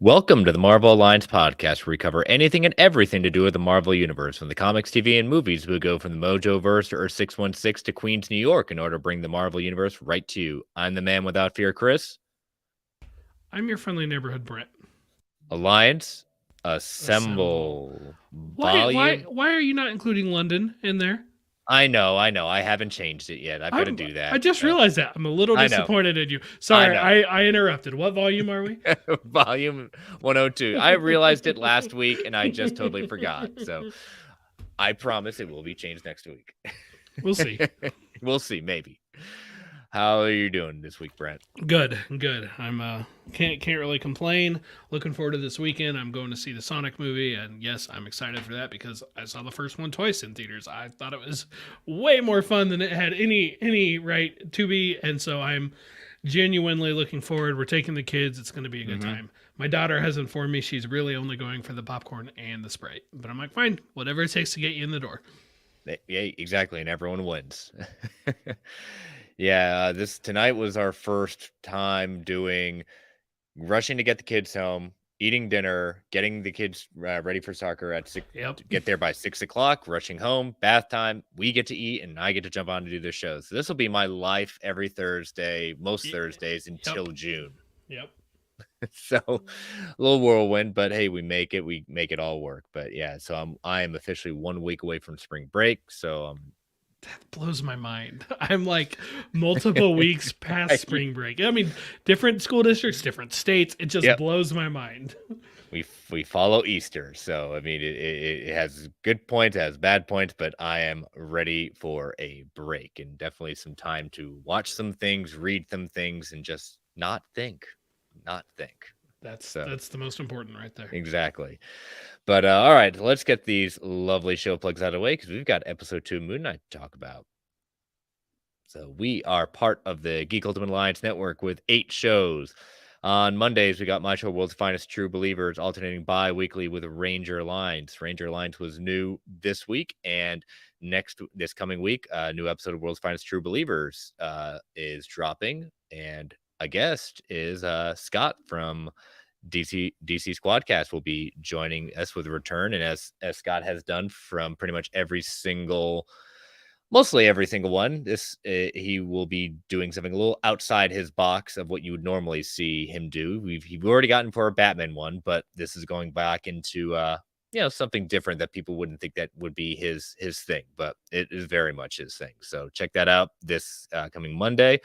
Welcome to the Marvel Alliance podcast, where we cover anything and everything to do with the Marvel Universe. From the comics, TV, and movies, we go from the Mojoverse to Earth 616 to Queens, New York, in order to bring the Marvel Universe right to you. I'm the man without fear, Chris. I'm your friendly neighborhood Brent. Alliance, Assemble. assemble. Why why Volume. why are you not including London in there? I know. I haven't changed it yet. I've got to I'm do I that. just realized that. I'm a little I know. disappointed in you. I Sorry, know. I interrupted. What volume are we? Volume 102. I realized it last week and I just totally forgot. So I promise it will be changed next week. We'll see. We'll see, maybe. How are you doing this week, Brent? Good. I'm can't really complain. Looking forward to this weekend. I'm going to see the Sonic movie, and yes, I'm excited for that because I saw the first one twice in theaters. I thought it was way more fun than it had any right to be, and so I'm genuinely looking forward. We're taking the kids. It's going to be a good time. My daughter has informed me she's really only going for the popcorn and the Sprite, but I'm like, fine, whatever it takes to get you in the door. Yeah, exactly, and everyone wins. Yeah, this tonight was our first time doing rushing to get the kids home, eating dinner, getting the kids ready for soccer at six. Yep. Get there by 6 o'clock, rushing home, bath time. We get to eat, and I get to jump on to do the show. So this will be my life every Thursday, most Thursdays Yep. until June. Yep. So a little whirlwind, but hey, we make it all work. But yeah, so I am officially 1 week away from spring break. So That blows my mind. I'm like multiple weeks past I, spring break. I mean, different school districts, different states. It just yep, blows my mind. we follow Easter. So I mean it has good points, it has bad points, but I am ready for a break and definitely some time to watch some things, read some things, and just not think. Not think. So That's the most important right there. exactly. But all right, let's get these lovely show plugs out of the way because we've got episode 2 of Moon Knight to talk about. So we are part of the Geek Ultimate Alliance network with 8 shows. On Mondays, we got My Show World's Finest True Believers, alternating bi-weekly with Ranger Alliance. Ranger Alliance was new this week, and this coming week, a new episode of World's Finest True Believers is dropping, and a guest is Scott from DC Squadcast will be joining us with a return, and as Scott has done from pretty much mostly every single one. He will be doing something a little outside his box of what you would normally see him do. We've already gotten for a Batman one, but this is going back into something different that people wouldn't think that would be his thing, but it is very much his thing. So check that out this coming Monday.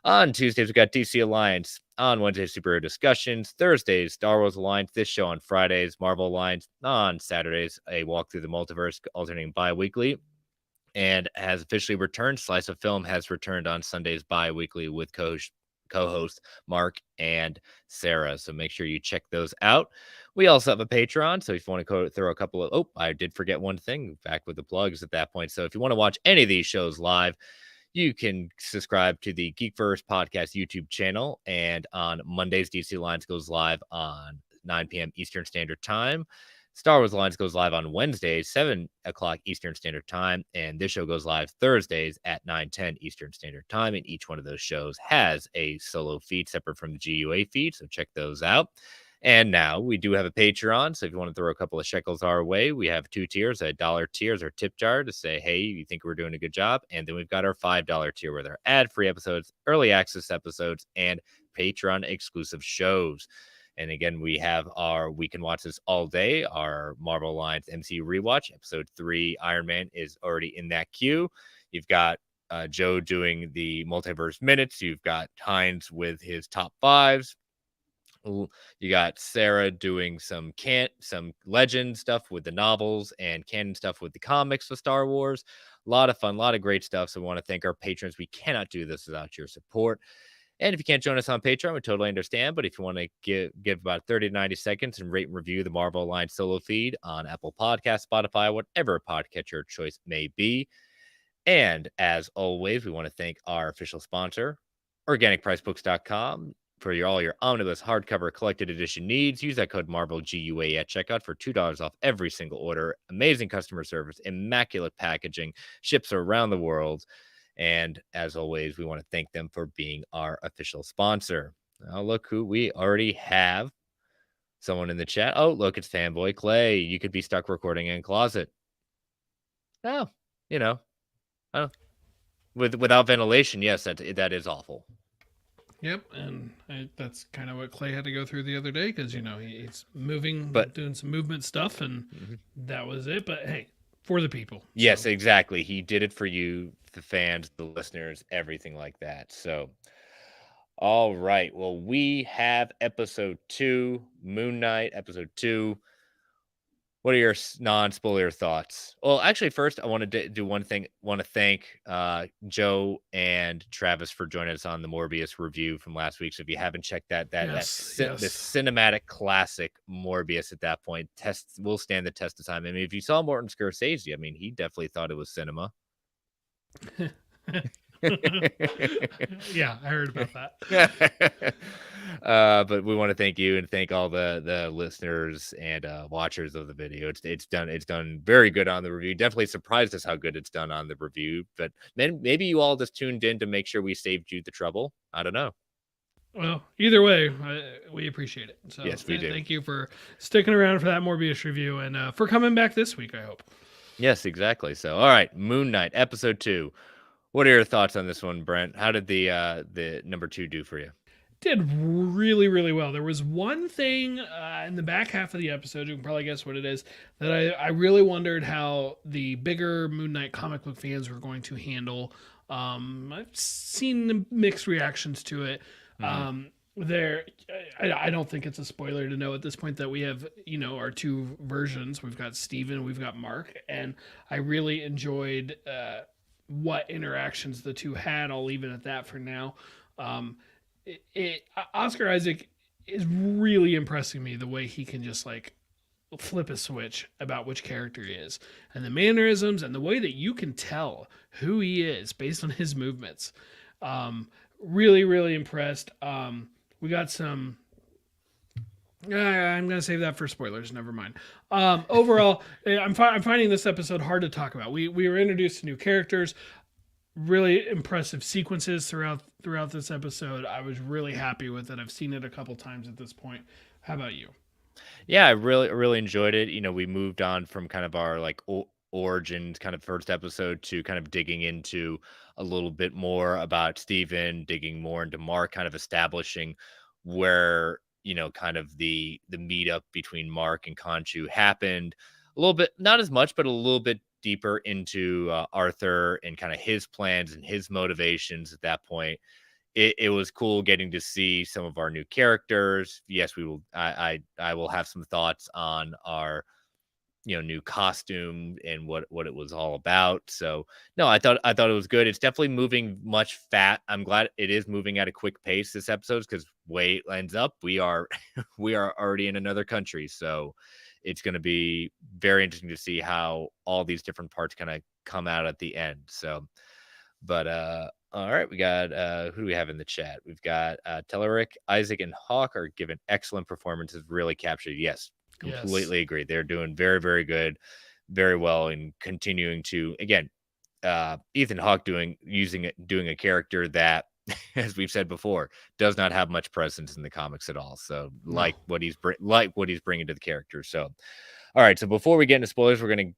On Tuesdays, we got DC Alliance. On Wednesdays, superhero discussions. Thursdays, Star Wars Alliance. This show on Fridays, Marvel Alliance. On Saturdays, a walk through the multiverse, alternating bi-weekly. And has officially returned. Slice of Film has returned on Sundays bi-weekly with co-host Mark and Sarah. So make sure you check those out. We also have a Patreon. So if you want to throw a couple of, I did forget one thing back with the plugs at that point. So if you want to watch any of these shows live, you can subscribe to the Geekverse podcast YouTube channel. And on Mondays, DC Alliance goes live on 9 p.m. Eastern Standard Time. Star Wars Alliance goes live on Wednesdays, 7 o'clock Eastern Standard Time. And this show goes live Thursdays at 9:10 Eastern Standard Time. And each one of those shows has a solo feed separate from the GUA feed. So check those out. And now we do have a Patreon. So if you want to throw a couple of shekels our way, we have 2 tiers, a $1 tier is our tip jar to say, hey, you think we're doing a good job. And then we've got our $5 tier with our ad-free episodes, early access episodes, and Patreon exclusive shows. And again, we have our We Can Watch This All Day, our Marvel Alliance MCU rewatch. Episode 3, Iron Man, is already in that queue. You've got Joe doing the Multiverse Minutes. You've got Hines with his top 5s. You got Sarah doing some legend stuff with the novels and canon stuff with the comics for Star Wars. A lot of fun, a lot of great stuff. So we want to thank our patrons. We cannot do this without your support. And if you can't join us on Patreon, we totally understand. But if you want to give about 30 to 90 seconds and rate and review the Marvel Alliance solo feed on Apple Podcasts, Spotify, whatever podcatcher choice may be. And as always, we want to thank our official sponsor, organicpricebooks.com. For all your omnibus hardcover collected edition needs, use that code MarvelGUA at checkout for $2 off every single order. Amazing customer service, immaculate packaging, ships around the world. And as always, we want to thank them for being our official sponsor. Now look who we already have Someone in the chat. Oh, look, it's fanboy Clay. You could be stuck recording in a closet. Oh, you know, oh, without ventilation, yes, that is awful. Yep, and that's kind of what Clay had to go through the other day because he's moving, But doing some movement stuff, and mhm. that was it. But hey, for the people. Yes, So exactly. He did it for you, the fans, the listeners, everything like that. So, all right. Well, we have episode 2, Moon Knight, episode 2. What are your non-spoiler thoughts? Well, actually, first I want to do one thing. Want to thank Joe and Travis for joining us on the Morbius review from last week. So if you haven't checked yes, the yes. cinematic classic Morbius at that point will stand the test of time. I mean, if you saw Martin Scorsese, I mean, he definitely thought it was cinema. Yeah, I heard about that. But we want to thank you and thank all the listeners and watchers of the video. It's done very good on the review. Definitely surprised us how good it's done on the review. But then maybe you all just tuned in to make sure we saved you the trouble. I don't know. Well, either way, we appreciate it. So Yes, we do. thank you for sticking around for that Morbius review and for coming back this week. I hope. Yes, exactly. So, all right, Moon Knight episode 2. What are your thoughts on this one, Brent? How did the number 2 do for you? Did really, really well. There was one thing in the back half of the episode, you can probably guess what it is, that I really wondered how the bigger Moon Knight comic book fans were going to handle. I've seen mixed reactions to it. Mhm. There, I don't think it's a spoiler to know at this point that we have, our two versions. We've got Steven, we've got Mark, and I really enjoyed what interactions the two had. I'll leave it at that for now. Oscar Isaac is really impressing me the way he can just like flip a switch about which character he is and the mannerisms and the way that you can tell who he is based on his movements. Really, really impressed. We got some. I'm gonna save that for spoilers. Never mind. Overall, I'm finding this episode hard to talk about. We were introduced to new characters, really impressive sequences throughout this episode. I was really happy with it. I've seen it a couple times at this point. How about you? Yeah, I really enjoyed it. We moved on from kind of our like origins kind of first episode to kind of digging into a little bit more about Steven, digging more into Mark, kind of establishing where, kind of the meetup between Mark and Conchu happened. A little bit, not as much, but a little bit deeper into Arthur and kind of his plans and his motivations at that point. It was cool getting to see some of our new characters. Yes, we will. I will have some thoughts on our new costume and what it was all about. So no, I thought it was good. It's definitely moving much fat. I'm glad it is moving at a quick pace this episode because way it ends up we are we are already in another country. So it's going to be very interesting to see how all these different parts kind of come out at the end. So but all right, we got who do we have in the chat? We've got Tellerick, Isaac, and Hawk are given excellent performances, really captured. Yes, Yes. completely agree. They're doing very, very good, very well, and continuing to again, Ethan Hawke doing a character that, as we've said before, does not have much presence in the comics at all. So No. like what he's bringing to the character. So all right, so before we get into spoilers, we're gonna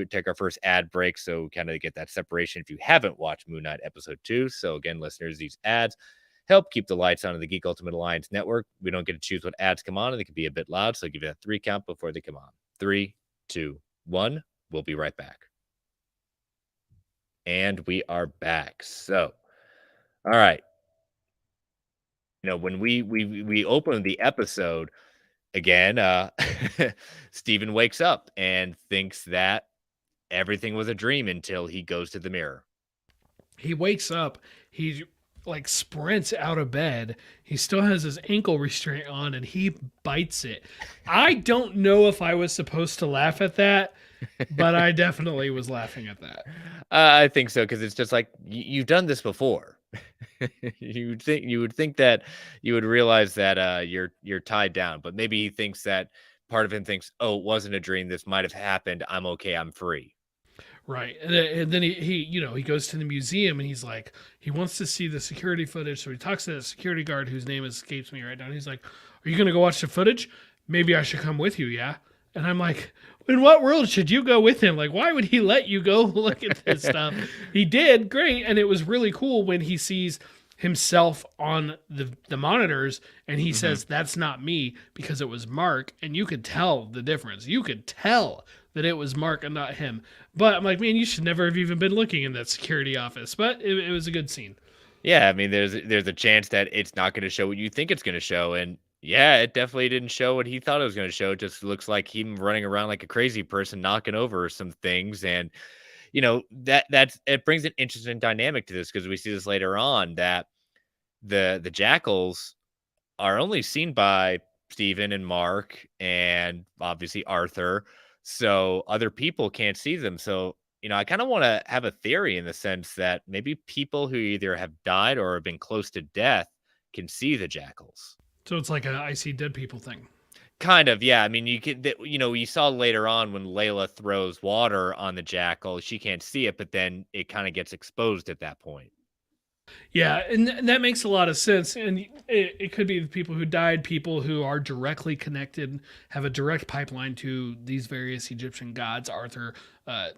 take our first ad break, so kind of get that separation. If you haven't watched Moon Knight episode 2, so again, listeners, these ads help keep the lights on in the Geek Ultimate Alliance network. We don't get to choose what ads come on, and they can be a bit loud, so I'll give you a 3 count before they come on. 3, 2, 1. We'll be right back, and we are back. So, all right, when we open the episode again, Steven wakes up and thinks that everything was a dream until he goes to the mirror. He wakes up. He like sprints out of bed. He still has his ankle restraint on and he bites it. I don't know if I was supposed to laugh at that, but I definitely was laughing at that. I think so because it's just like you've done this before. You would think that you would realize that you're tied down, but maybe he thinks that part of him thinks, oh, it wasn't a dream. This might have happened. I'm okay. I'm free. Right. And then he goes to the museum and he's like, he wants to see the security footage. So he talks to the security guard whose name escapes me right now. And he's like, "Are you going to go watch the footage? Maybe I should come with you, yeah?" And I'm like, in what world should you go with him? Like, why would he let you go look at this stuff? He did, great. And it was really cool when he sees himself on the monitors and he Hmm. says, "That's not me," because it was Mark. And you could tell the difference. You could tell that it was Mark and not him. But I'm like, man, you should never have even been looking in that security office. But it was a good scene. Yeah, I mean, there's a chance that it's not going to show what you think it's going to show, and yeah, it definitely didn't show what he thought it was going to show. It just looks like him running around like a crazy person, knocking over some things, and that's it brings an interesting dynamic to this because we see this later on that the jackals are only seen by Steven and Mark and obviously Arthur. So other people can't see them. So, I kind of want to have a theory in the sense that maybe people who either have died or have been close to death can see the jackals. So it's like a I see dead people thing. Kind of, yeah. I mean, you saw later on when Layla throws water on the jackal, she can't see it, but then it kind of gets exposed at that point. Yeah, and that makes a lot of sense. And it could be the people who died, people who are directly connected, have a direct pipeline to these various Egyptian gods. Arthur, uh,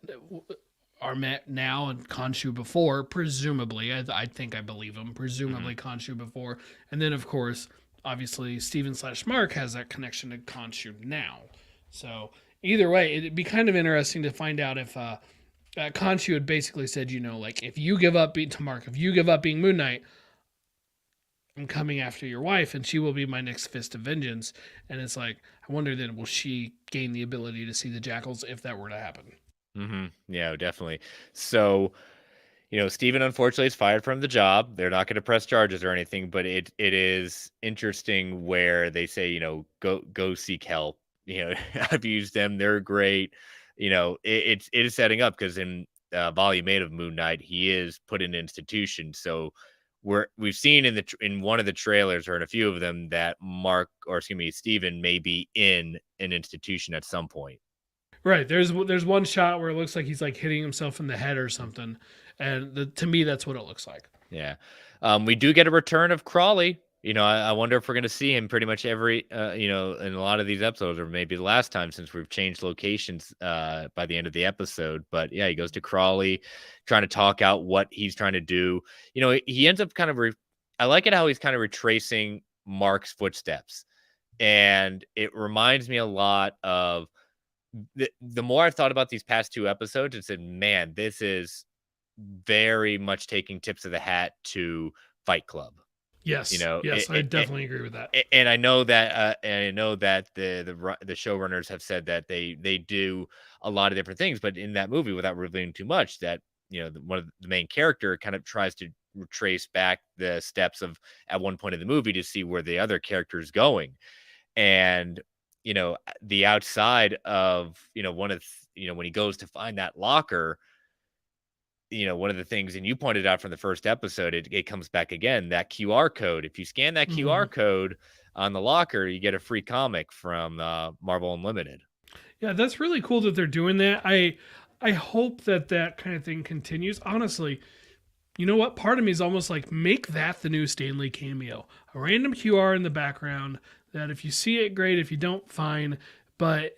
are met now and Khonshu before, presumably. I think I believe him. Hmm. Presumably Khonshu before, and then of course, obviously Steven slash Mark has that connection to Khonshu now. So either way, it'd be kind of interesting to find out if Khonshu had basically said, like if you give up being to Mark, if you give up being Moon Knight, I'm coming after your wife, and she will be my next fist of vengeance. And it's like, I wonder then, will she gain the ability to see the jackals if that were to happen? Hmm. Yeah, definitely. So, Steven unfortunately is fired from the job. They're not going to press charges or anything, but it is interesting where they say, go seek help. I've used them; they're great. It is setting up because in Volume 8 of Moon Knight, he is put in an institution. So we've seen in one of the trailers or in a few of them that Mark or excuse me, Steven may be in an institution at some point. Right. There's one shot where it looks like he's like hitting himself in the head or something, and to me that's what it looks like. Yeah. We do get a return of Crawley. I wonder if we're going to see him pretty much every, in a lot of these episodes, or maybe the last time since we've changed locations by the end of the episode. But yeah, he goes to Crawley, trying to talk out what he's trying to do. He ends up kind of, I like it how he's kind of retracing Mark's footsteps. And it reminds me a lot of the more I've thought about these past two episodes, it said, man, this is very much taking tips of the hat to Fight Club. You Yes, know, yes, I definitely agree with that. and I know that the showrunners have said that they do a lot of different things, but in that movie, without revealing too much, that one of the main character kind of tries to trace back the steps of at one point in the movie to see where the other character is going, and the outside of one of when he goes to find that locker, one of the things, and you pointed out from the first episode, it comes back again, that QR code. If you scan that QR Hmm. code on the locker, you get a free comic from Marvel Unlimited. Yeah, that's really cool that they're doing that. I hope that that kind of thing continues. Honestly, you know what? Part of me is almost like make that the new Stanley cameo, a random QR in the background. That if you see it, great. If you don't, fine. But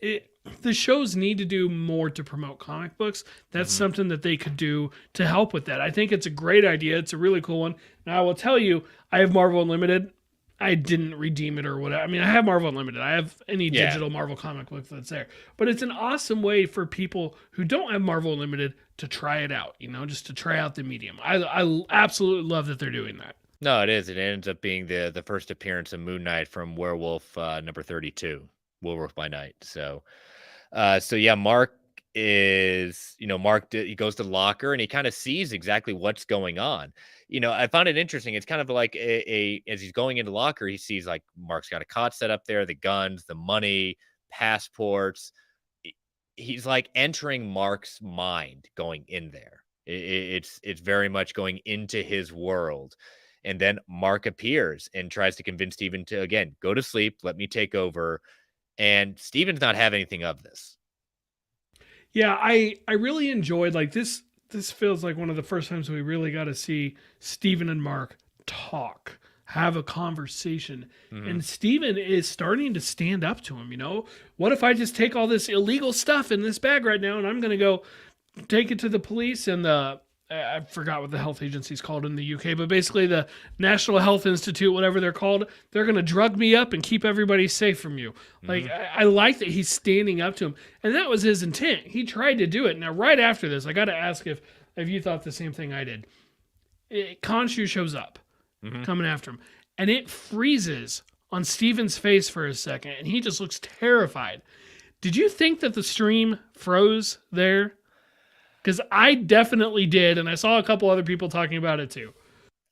the shows need to do more to promote comic books. That's Hmm. something that they could do to help with that. I think it's a great idea. It's a really cool one. Now I will tell you, I have Marvel Unlimited. I didn't redeem it or whatever. I mean, I have Marvel Unlimited. I have any Yeah. digital Marvel comic book that's there. But it's an awesome way for people who don't have Marvel Unlimited to try it out, just to try out the medium. I absolutely love that they're doing that. No, it is. It ends up being the first appearance of Moon Knight from Werewolf number 32, Werewolf by Night. So yeah, Mark is, he goes to the locker and he kind of sees exactly what's going on. I found it interesting. It's kind of like as he's going into the locker, he sees like Mark's got a cot set up there, the guns, the money, passports. He- He's like entering Mark's mind going in there. It's very much going into his world. And then Mark appears and tries to convince Steven to again go to sleep, let me take over. And Steven's not having anything of this. Yeah, I really enjoyed like this. This feels like one of the first times we really got to see Steven and Mark talk, have a conversation. Hmm. And Steven is starting to stand up to him, you know? What if I just take all this illegal stuff in this bag right now and I'm going to go take it to the police and the I forgot what the health agency's called in the UK, but basically the National Health Institute, whatever they're called, they're going to drug me up and keep everybody safe from you. Like, Hmm. I like that he's standing up to him. And that was his intent. He tried to do it. Now, right after this, I got to ask if you thought the same thing I did. Khonshu shows up, Hmm. coming after him, and it freezes on Steven's face for a second, and he just looks terrified. Did you think that the stream froze there? Because I definitely did, and I saw a couple other people talking about it too.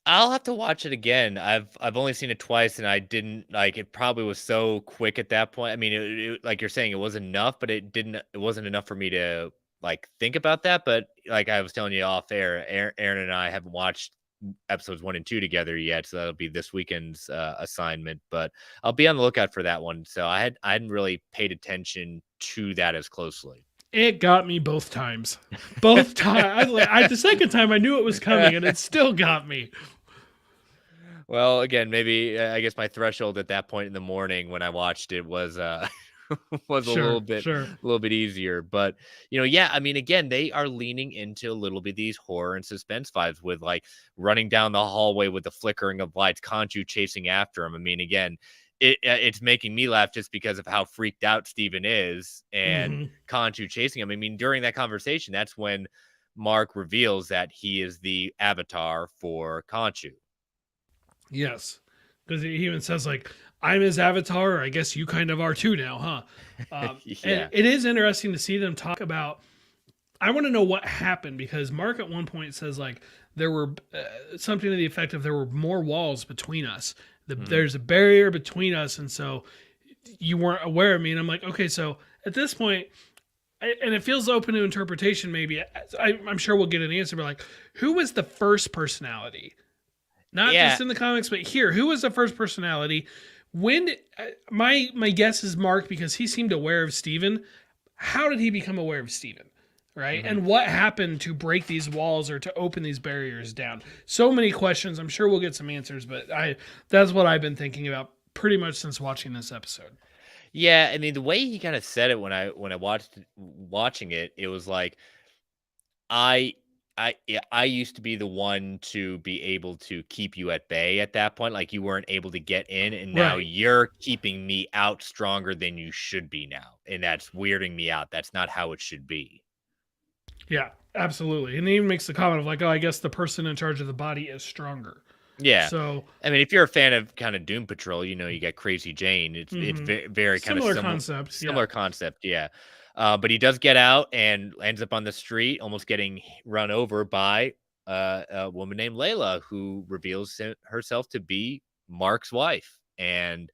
I'll have to watch it again. I've only seen it twice, and I didn't like it. Probably was so quick at that point. I mean, like you're saying, it was enough, but it didn't. It wasn't enough for me to like think about that. But like I was telling you off air, Aaron and I haven't watched episodes 1 and 2 together yet, so that'll be this weekend's assignment. But I'll be on the lookout for that one. So I hadn't really paid attention to that as closely. It got me both times. Both times. The second time I knew it was coming, and it still got me. Well, again, maybe I guess my threshold at that point in the morning when I watched it was was a Sure, sure. little bit easier. But yeah, I mean, again, they are leaning into a little bit these horror and suspense vibes with like running down the hallway with the flickering of lights, Conchu chasing after him. I mean, again, it's making me laugh just because of how freaked out Steven is and Hmm. Conchu chasing him. I mean, during that conversation, that's when Mark reveals that he is the avatar for Conchu. Yes, because he even says like, "I'm his avatar. I guess you kind of are too now, huh?" And Yeah. it is interesting to see them talk about. I want to know what happened because Mark at one point says like there were something to the effect of there were more walls between us. Mhm. There's a barrier between us, and so you weren't aware of me. And I'm like, okay, so at this point, and it feels open to interpretation. Maybe I'm sure we'll get an answer. But like, who was the first personality? Not Yeah. just in the comics, but here, who was the first personality? When my guess is Mark because he seemed aware of Steven. How did he become aware of Steven? Right? Mhm. And what happened to break these walls or to open these barriers down? So many questions. I'm sure we'll get some answers, but that's what I've been thinking about pretty much since watching this episode. Yeah, I mean, the way he kinda said it when I watching it, it was like, I yeah, I used to be the one to be able to keep you at bay at that point, like, you weren't able to get in, and now Right. you're keeping me out stronger than you should be now, and that's weirding me out, that's not how it should be. Yeah, absolutely. And he even makes the comment of like, oh, I guess the person in charge of the body is stronger. Yeah. So, I mean, if you're a fan of kinda Doom Patrol, you got Crazy Jane, it's mhm. very kinda Similar concept. Yeah. similar concept, yeah. But he does get out and ends up on the street, almost getting run over by, a woman named Layla, who reveals herself to be Mark's wife, and,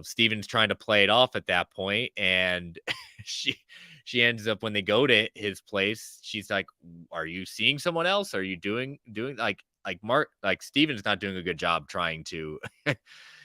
Steven's trying to play it off at that point, and she she ends up when they go to his place, she's like, "Are you seeing someone else? Are you doing Mark like Steven's not doing a good job trying to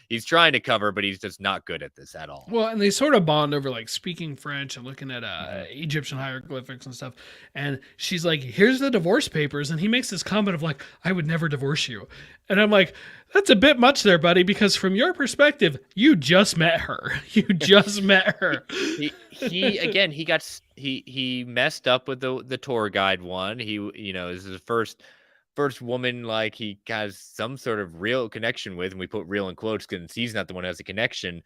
he's trying to cover, but he's just not good at this at all." Well, and they sort of bond over like speaking French and looking at Mhm. Egyptian hieroglyphics and stuff. And she's like, "Here's the divorce papers," and he makes this comment of like, "I would never divorce you," and I'm like, "That's a bit much there, buddy, because from your perspective, you just met her. You just met He her." he again, he messed up with the tour guide one. This is the first woman like he has some sort of real connection with, and we put real in quotes because he's not the one who has a connection.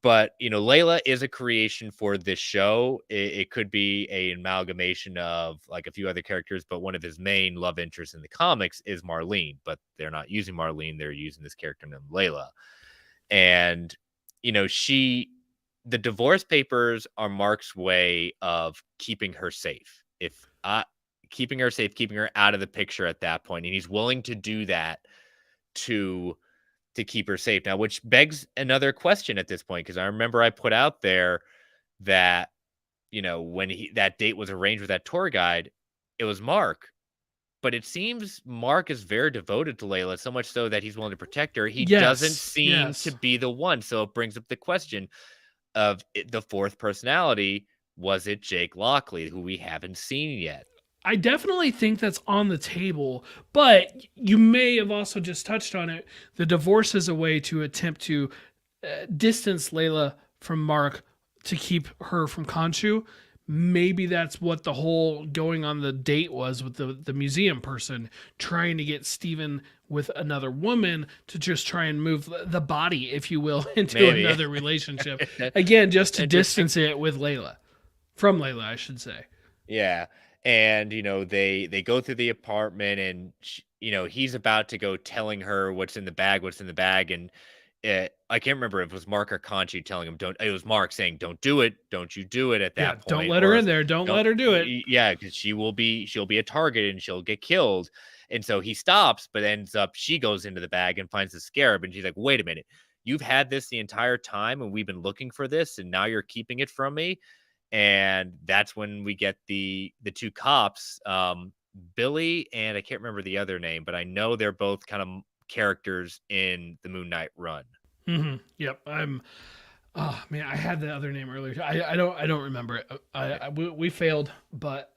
But Layla is a creation for this show. It could be a amalgamation of like a few other characters, but one of his main love interests in the comics is Marlene. But they're not using Marlene; they're using this character named Layla. And she the divorce papers are Mark's way of keeping her safe. If keeping her safe, keeping her out of the picture at that point, and he's willing to do that to keep her safe. Now, which begs another question at this point, because I remember I put out there that when that date was arranged with that tour guide, it was Mark. But it seems Mark is very devoted to Layla, so much so that he's willing to protect her. He doesn't Yes, seem to yes. be the one. So it brings up the question of the fourth personality. was it Jake Lockley, who we haven't seen yet? I definitely think that's on the table, but you may have also just touched on it. The divorce is a way to attempt to distance Layla from Mark to keep her from Khonshu. Maybe that's what the whole going on the date was with the museum person, trying to get Steven with another woman to just try and move the body, if you will, into Maybe. another relationship. Again, just to Interesting. distance it with Layla. From Layla, I should say. Yeah, and, they go through the apartment and he's about to go telling her what's in the bag, and, I can't remember if it was Mark or Conchi telling him, "Don't," it was Mark saying, "Don't do it, don't you do it," at Yeah, that don't point, let her or in there. Don't don't let her do it. yeah, because she'll be a target and she'll get killed, and so he stops, but ends up she goes into the bag and finds the scarab, and she's like, "Wait a minute, you've had this the entire time, and we've been looking for this, and now you're keeping it from me?" And that's when we get the two cops, Billy, and I can't remember the other name, but I know they're both kind of characters in the Moon Knight run. Yep. Oh man, I had the other name earlier. I don't remember it. We failed, but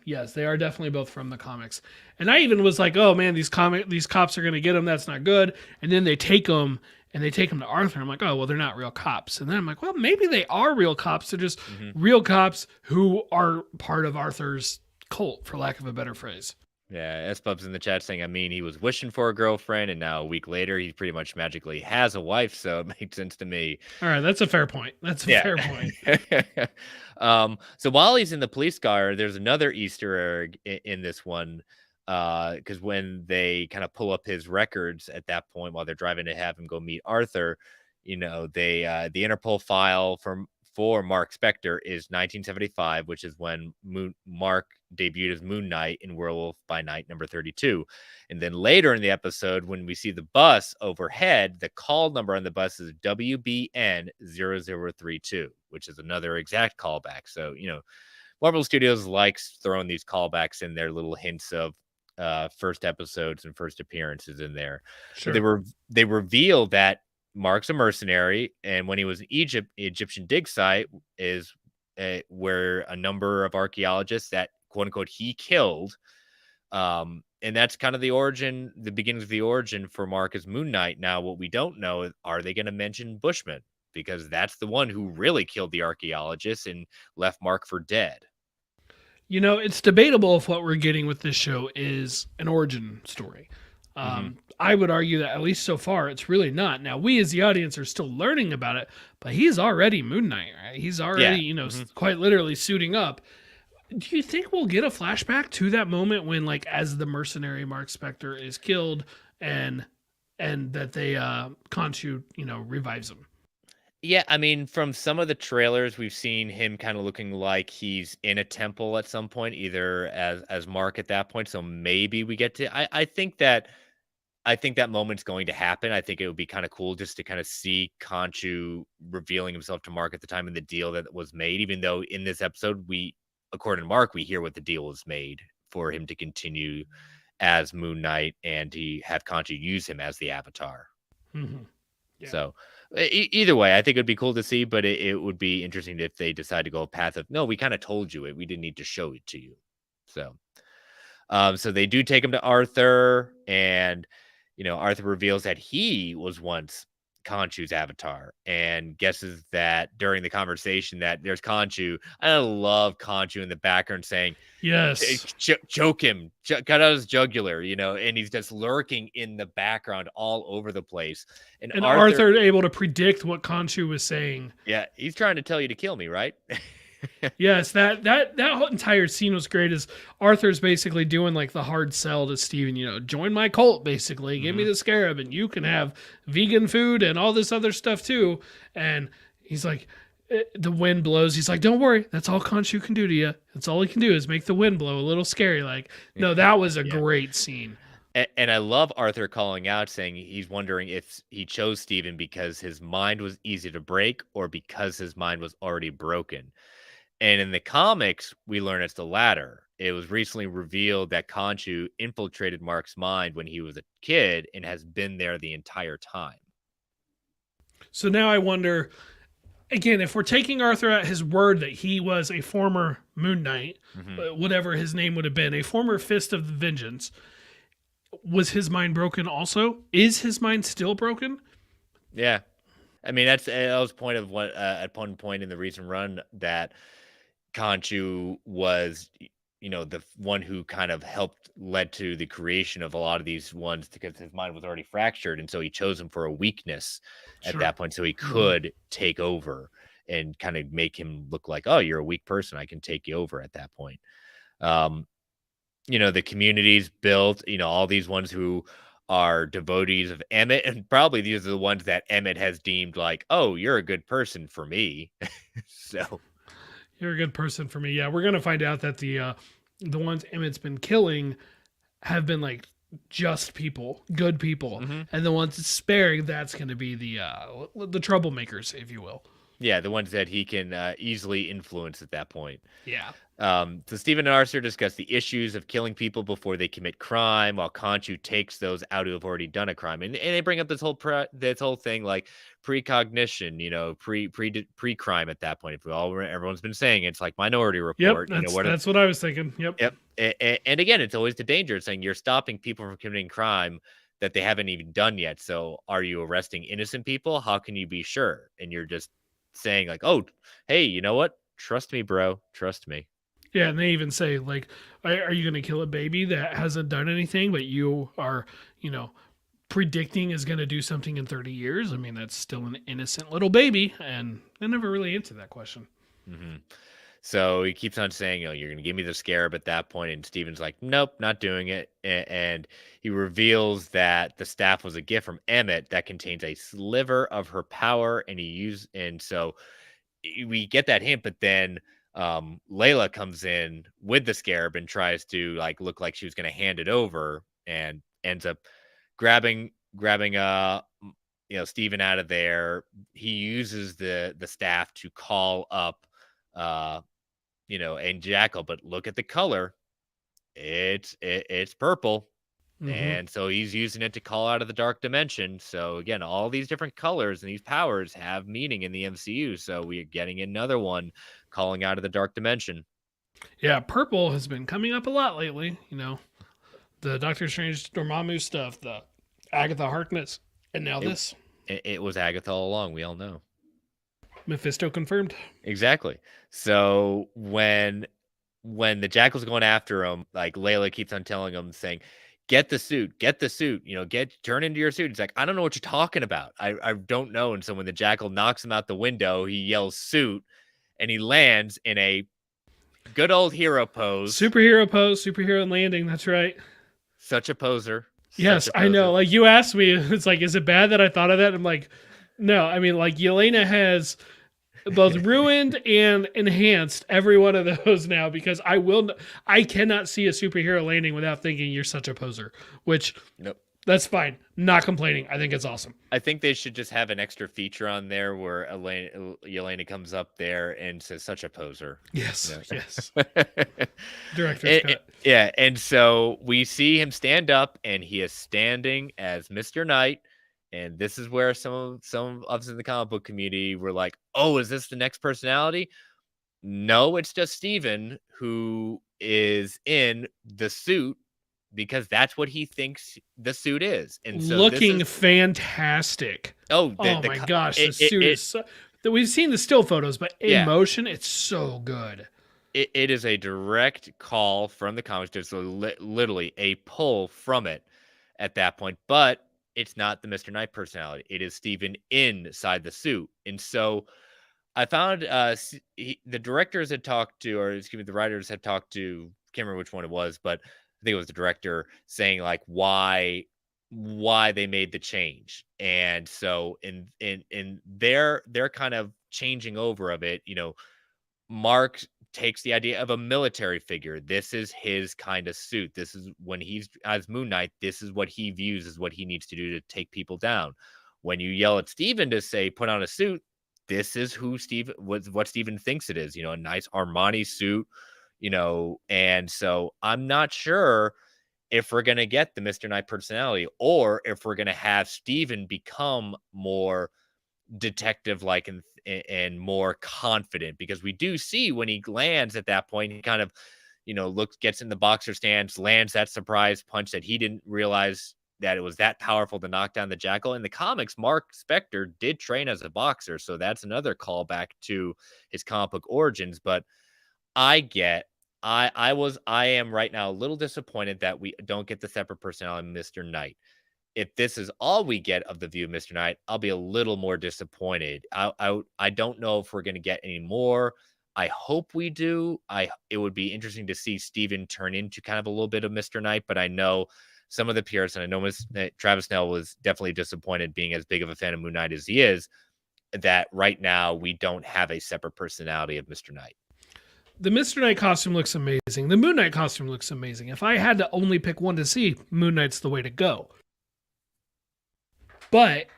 yes, they are definitely both from the comics. And I even was like, oh man, these cops are gonna get him. That's not good. And then they take him and they take him to Arthur. I'm like, oh well, they're not real cops. And then I'm like, well, maybe they are real cops. They're just Hmm. real cops who are part of Arthur's cult, for lack of a better phrase. Yeah, S Bub's in the chat saying, I mean, he was wishing for a girlfriend, and now a week later, he pretty much magically has a wife, so it makes sense to me. All right, that's a fair point. That's a Yeah. fair point. So while he's in the police car, there's another Easter egg in this one. Because when they kind of pull up his records at that point while they're driving to have him go meet Arthur, they the Interpol file for Mark Spector is 1975, which is when Mark debuted as Moon Knight in Werewolf by Night number 32. And then later in the episode, when we see the bus overhead, the call number on the bus is WBN0032, which is another exact callback. So, Marvel Studios likes throwing these callbacks in their little hints of first episodes and first appearances in there. But Sure. they reveal that Mark's a mercenary, and when he was in Egypt, the Egyptian dig site is where a number of archaeologists that quote unquote he killed. And that's kind of the beginnings of the origin for Mark as Moon Knight. Now, what we don't know is, are they going to mention Bushman? Because that's the one who really killed the archaeologists and left Mark for dead. It's debatable if what we're getting with this show is an origin story. Hmm. I would argue that at least so far, it's really not. Now, we as the audience are still learning about it, but he's already Moon Knight, right? He's already, Yeah. Hmm. quite literally suiting up. Do you think we'll get a flashback to that moment when, like, as the mercenary Mark Spector is killed and that they Khonshu, revives him? Yeah, I mean, from some of the trailers, we've seen him kind of looking like he's in a temple at some point, either as Mark at that point. So maybe we get to. I think that moment's going to happen. I think it would be kind of cool just to kind of see Conchu revealing himself to Mark at the time of the deal that was made. Even though in this episode, according to Mark, we hear what the deal was made for him to continue as Moon Knight and he have Conchu use him as the Avatar. Mm-hmm. Yeah. So either way, I think it'd be cool to see, but it would be interesting if they decide to go a path of no, we kind of told you it, we didn't need to show it to you. So, so they do take him to Arthur, and Arthur reveals that he was once Conchu's avatar, and guesses that during the conversation that there's Conchu. I love Conchu in the background saying, Yes. choke him, cut out his jugular, and he's just lurking in the background all over the place. And And Arthur, Arthur able to predict what Khonshu was saying. yeah, he's trying to tell you to kill me, right? Yes, that whole entire scene was great. As Arthur's basically doing like the hard sell to Steven, join my cult, basically. Give me Mhm. the scarab, and you can have vegan food and all this other stuff too. And he's like, the wind blows. He's like, don't worry, that's all Khonshu can do to you. That's all he can do is make the wind blow a little scary. Like, no, that was a Yeah. great scene. And I love Arthur calling out, saying he's wondering if he chose Steven because his mind was easy to break or because his mind was already broken. And in the comics, we learn it's the latter. It was recently revealed that Khonshu infiltrated Mark's mind when he was a kid and has been there the entire time. So now I wonder, again, if we're taking Arthur at his word that he was a former Moon Knight, Hmm. whatever his name would have been, a former Fist of Vengeance, was his mind broken also? Is his mind still broken? Yeah. I mean, that was point of what at one point in the recent run that Conchu was, the one who kind of helped led to the creation of a lot of these ones because his mind was already fractured, and so he chose him for a weakness at Sure. that point, so he Hmm. could take over and kind of make him look like, oh, you're a weak person, I can take you over at that point. Um, the communities built, all these ones who are devotees of Emmett, and probably these are the ones that Emmett has deemed like, oh, you're a good person for me. So, You're a good person for me. Yeah, we're gonna find out that the ones Emmett's been killing have been like just people, good people, mhm. and the ones sparing, that's gonna be the troublemakers, if you will. Yeah, the ones that he can easily influence at that point. Yeah. So Stephen and Arthur discuss the issues of killing people before they commit crime, while Conchu takes those out who have already done a crime, and they bring up this whole thing like precognition, pre crime at that point. If we all everyone's been saying it's like Minority Yep. Report, That's what? that's what I was thinking. Yep. Yep, and again, it's always the danger of saying you're stopping people from committing crime that they haven't even done yet. So, are you arresting innocent people? How can you be sure? And you're just saying like, oh, hey, you know what? Trust me, bro. Trust me. Yeah, and they even say like, are you gonna kill a baby that hasn't done anything, but you are, you know, predicting is gonna do something in 30 years? I mean, that's still an innocent little baby, and they never really answered that question. Hmm. So he keeps on saying, "Oh, you're going to give me the scarab at that point." And Steven's like, "Nope, not doing it." And he reveals that the staff was a gift from Emmett that contains a sliver of her power, and so we get that hint. But then Layla comes in with the scarab and tries to like look like she was going to hand it over, and ends up grabbing Steven out of there. He uses the staff to call up uh and Jackal, but look at the color. It's purple. Hmm. And so he's using it to call out of the dark dimension. So again, all these different colors and these powers have meaning in the MCU. So we're getting another one calling out of the dark dimension. Yeah, purple has been coming up a lot lately. You know, the Doctor Strange Dormammu stuff, the Agatha Harkness, and now It this. it was Agatha all along. We all know. Mephisto confirmed. Exactly. So when the Jackal's going after him, like Layla keeps on telling him, saying, get the suit, turn into your suit." He's like, "I don't know what you're talking about. I don't know." And so when the Jackal knocks him out the window, he yells suit, and he lands in a good old hero pose. Superhero pose, superhero landing. That's right. Such a poser. Such Yes, a I know. poser. Like you asked me, it's like, is it bad that I thought of that? I'm like, no. I mean, like Yelena has both ruined and enhanced every one of those now because I cannot see a superhero landing without thinking you're such a poser. Which Nope. that's fine. Not complaining. I think it's awesome. I think they should just have an extra feature on there where Elena comes up there and says, "Such a poser." Yes, You yes. know? Director's cut. Yeah, and so we see him stand up, and he is standing as Mr. Knight, and this is where some of us in the comic book community were like, "Oh, is this the next personality?" No, it's just Steven who is in the suit because that's what he thinks the suit is, and so this Looking is fantastic. oh Oh my gosh, the suit is so. We've seen the still photos, but in yeah. motion, it's so good. It is a direct call from the comics. There's literally a pull from it at that point, but it's not the Mr. Knight personality. It is Steven inside the suit. And so I found the directors had talked to, or excuse me, the writers had talked to, can't remember which one it was, but I think it was the director saying like why they made the change. And so in their kind of changing over of it, Mark takes the idea of a military figure. This is his kind of suit. This is when he's as Moon Knight, this is what he views as what he needs to do to take people down. When you yell at Steven to say, put on a suit, this is who Steve what Steven thinks it is, a nice Armani suit, and so I'm not sure if we're gonna get the Mr. Knight personality or if we're gonna have Steven become more detective-like and more confident, because we do see when he lands at that point, he kind of, gets in the boxer stance, lands that surprise punch that he didn't realize that it was that powerful to knock down the Jackal. In the comics, Mark Spector did train as a boxer, so that's another callback to his comic book origins. But I get, I am right now a little disappointed that we don't get the separate personality of Mr. Knight. If this is all we get of the view of Mr. Knight, I'll be a little more disappointed. I don't know if we're going to get any more. I hope we do. It would be interesting to see Steven turn into kind of a little bit of Mr. Knight, but I know some of the peers, and I know Travis Snell was definitely disappointed, being as big of a fan of Moon Knight as he is, that right now we don't have a separate personality of Mr. Knight. The Mr. Knight costume looks amazing. The Moon Knight costume looks amazing. If I had to only pick one to see, Moon Knight's the way to go. But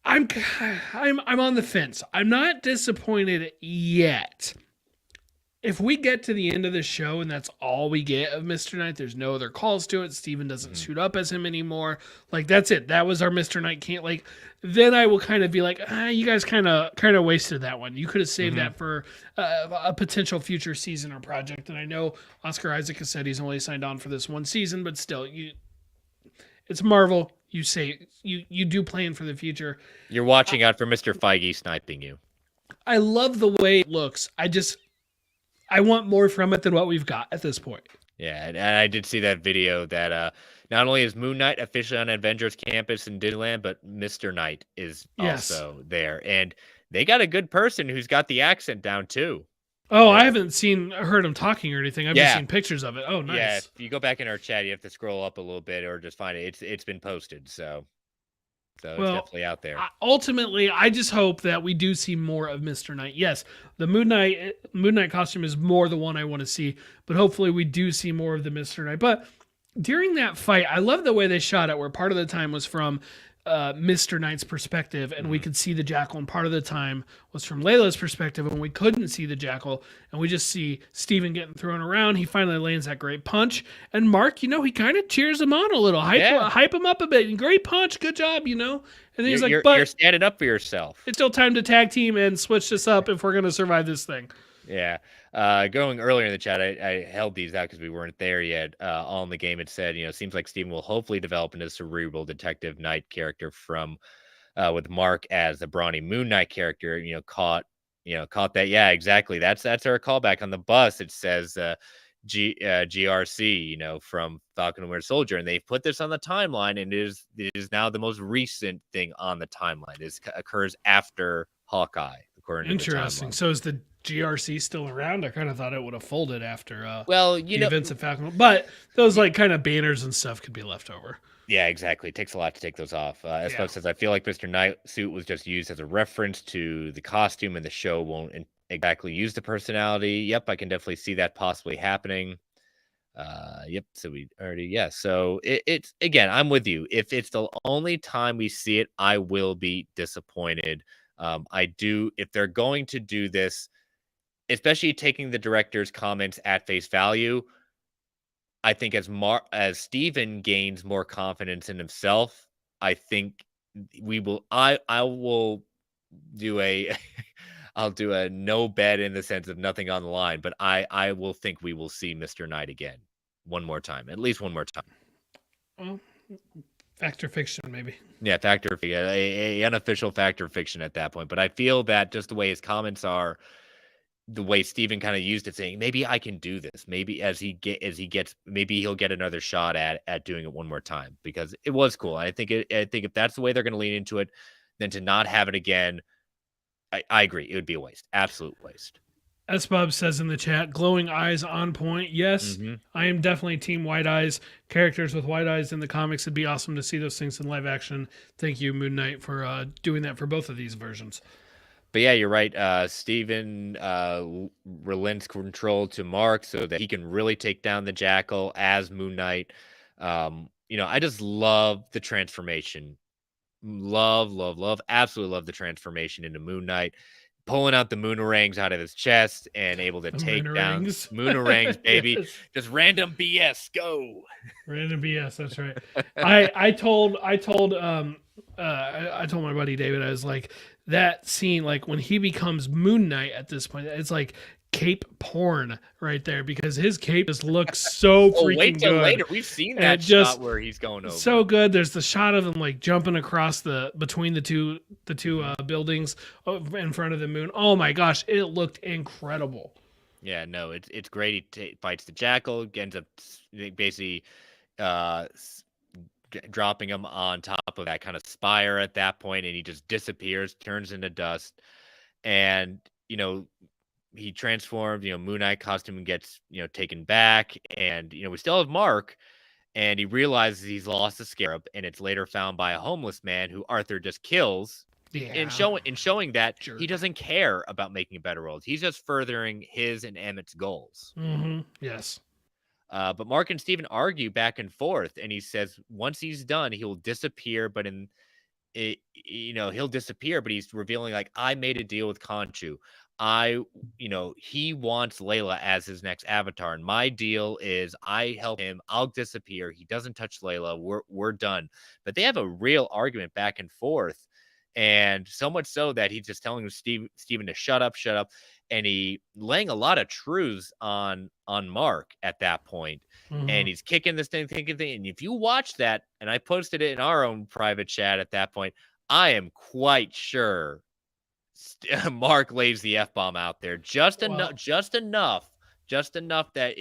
I'm on the fence. I'm not disappointed yet. If we get to the end of the show and that's all we get of Mr. Knight, there's no other calls to it, Steven doesn't suit up as him anymore, like, that's it. That was our Mr. Knight. Can't, like, then I will kind of be like, you guys kind of wasted that one. You could have saved that for a potential future season or project. And I know Oscar Isaac has said he's only signed on for this one season, but still, it's Marvel. You say you do plan for the future. You're watching out for Mr. Feige sniping you. I love the way it looks. I want more from it than what we've got at this point. Yeah, and I did see that video that not only is Moon Knight officially on Avengers Campus in Disneyland, but Mr. Knight is also there. And they got a good person who's got the accent down too. Oh, yeah. I haven't heard him talking or anything. I've just seen pictures of it. Oh, nice. Yeah, if you go back in our chat, you have to scroll up a little bit or just find it. It's been posted, so it's definitely out there. Ultimately, I just hope that we do see more of Mr. Knight. Yes, the Moon Knight costume is more the one I want to see, but hopefully we do see more of the Mr. Knight. But during that fight, I love the way they shot it, where part of the time was from Mr. Knight's perspective, and we could see the Jackal, and part of the time was from Layla's perspective, and we couldn't see the Jackal, and we just see Steven getting thrown around. He finally lands that great punch, and Mark, he kind of cheers him on a little, hype him up a bit. Great punch, good job, And then he's like, "But you're standing up for yourself. It's still time to tag team and switch this up if we're going to survive this thing." Yeah. Going earlier in the chat, I held these out because we weren't there yet. All in the game, it said, seems like Steven will hopefully develop into a cerebral detective Knight character from with Mark as the brawny Moon Knight character. Caught that. Yeah, exactly. That's our callback on the bus. It says GRC, from Falcon and Winter Soldier, and they've put this on the timeline, and it is now the most recent thing on the timeline. This occurs after Hawkeye, according to the timeline. Interesting. So is the GRC still around? I kind of thought it would have folded after the events of Falcon, but those kind of banners and stuff could be left over. Yeah, exactly. It takes a lot to take those off. As says, I feel like Mr. Knight suit was just used as a reference to the costume, and the show won't exactly use the personality. Yep, I can definitely see that possibly happening. Yep. So we already, So it's again, I'm with you. If it's the only time we see it, I will be disappointed. If they're going to do this, especially taking the director's comments at face value, I think as Steven gains more confidence in himself, I think we will. I will do a. I'll do a no bet in the sense of nothing on the line, but I will think we will see Mr. Knight again one more time, at least one more time. Well, factor fiction, maybe. Yeah, a unofficial factor fiction at that point. But I feel that just the way his comments are, the way Steven kind of used it, saying maybe I can do this. Maybe maybe he'll get another shot at doing it one more time, because it was cool. I think if that's the way they're going to lean into it, then to not have it again, I agree. It would be a waste. Absolute waste. As Bob says in the chat, glowing eyes on point. Yes, I am definitely team white eyes. Characters with white eyes in the comics, it'd be awesome to see those things in live action. Thank you, Moon Knight, for doing that for both of these versions. But yeah, you're right. Steven relents control to Mark so that he can really take down the Jackal as Moon Knight. I just love the transformation. Absolutely love the transformation into Moon Knight, pulling out the moonarangs out of his chest and able to take down moonarangs, baby. Yes. Just random BS, go. Random BS, that's right. I told I told my buddy David, I was like, that scene, like when he becomes Moon Knight at this point, it's like cape porn right there because his cape just looks so Oh, wait freaking till good. later. We've seen And that it shot just where he's going so over. good. There's the shot of him like jumping across between the two Mhm. buildings in front of the moon. Oh my gosh, it looked incredible. Yeah, no, it's great. Fights the jackal, ends up basically uh, s- dropping him on top of that kind of spire at that point, and he just disappears, turns into dust, and he transformed. Moon Knight costume gets taken back, and we still have Mark, and he realizes he's lost the scarab, and it's later found by a homeless man who Arthur just kills. Yeah, In showing that he jerk. doesn't care about making a better world. He's just furthering his and Emmett's goals. Yes. But Mark and Steven argue back and forth, and he says once he's done, he will disappear. But he'll disappear. But he's revealing like I made a deal with Conchu. He wants Layla as his next avatar, and my deal is I help him. I'll disappear. He doesn't touch Layla. We're done. But they have a real argument back and forth, and so much so that he's just telling Steven to shut up, and he laying a lot of truths on Mark at that point, Hmm. and he's kicking this thing, thinking thing. And if you watch that, and I posted it in our own private chat at that point, I am quite sure Mark lays the F bomb out there Well, just enough that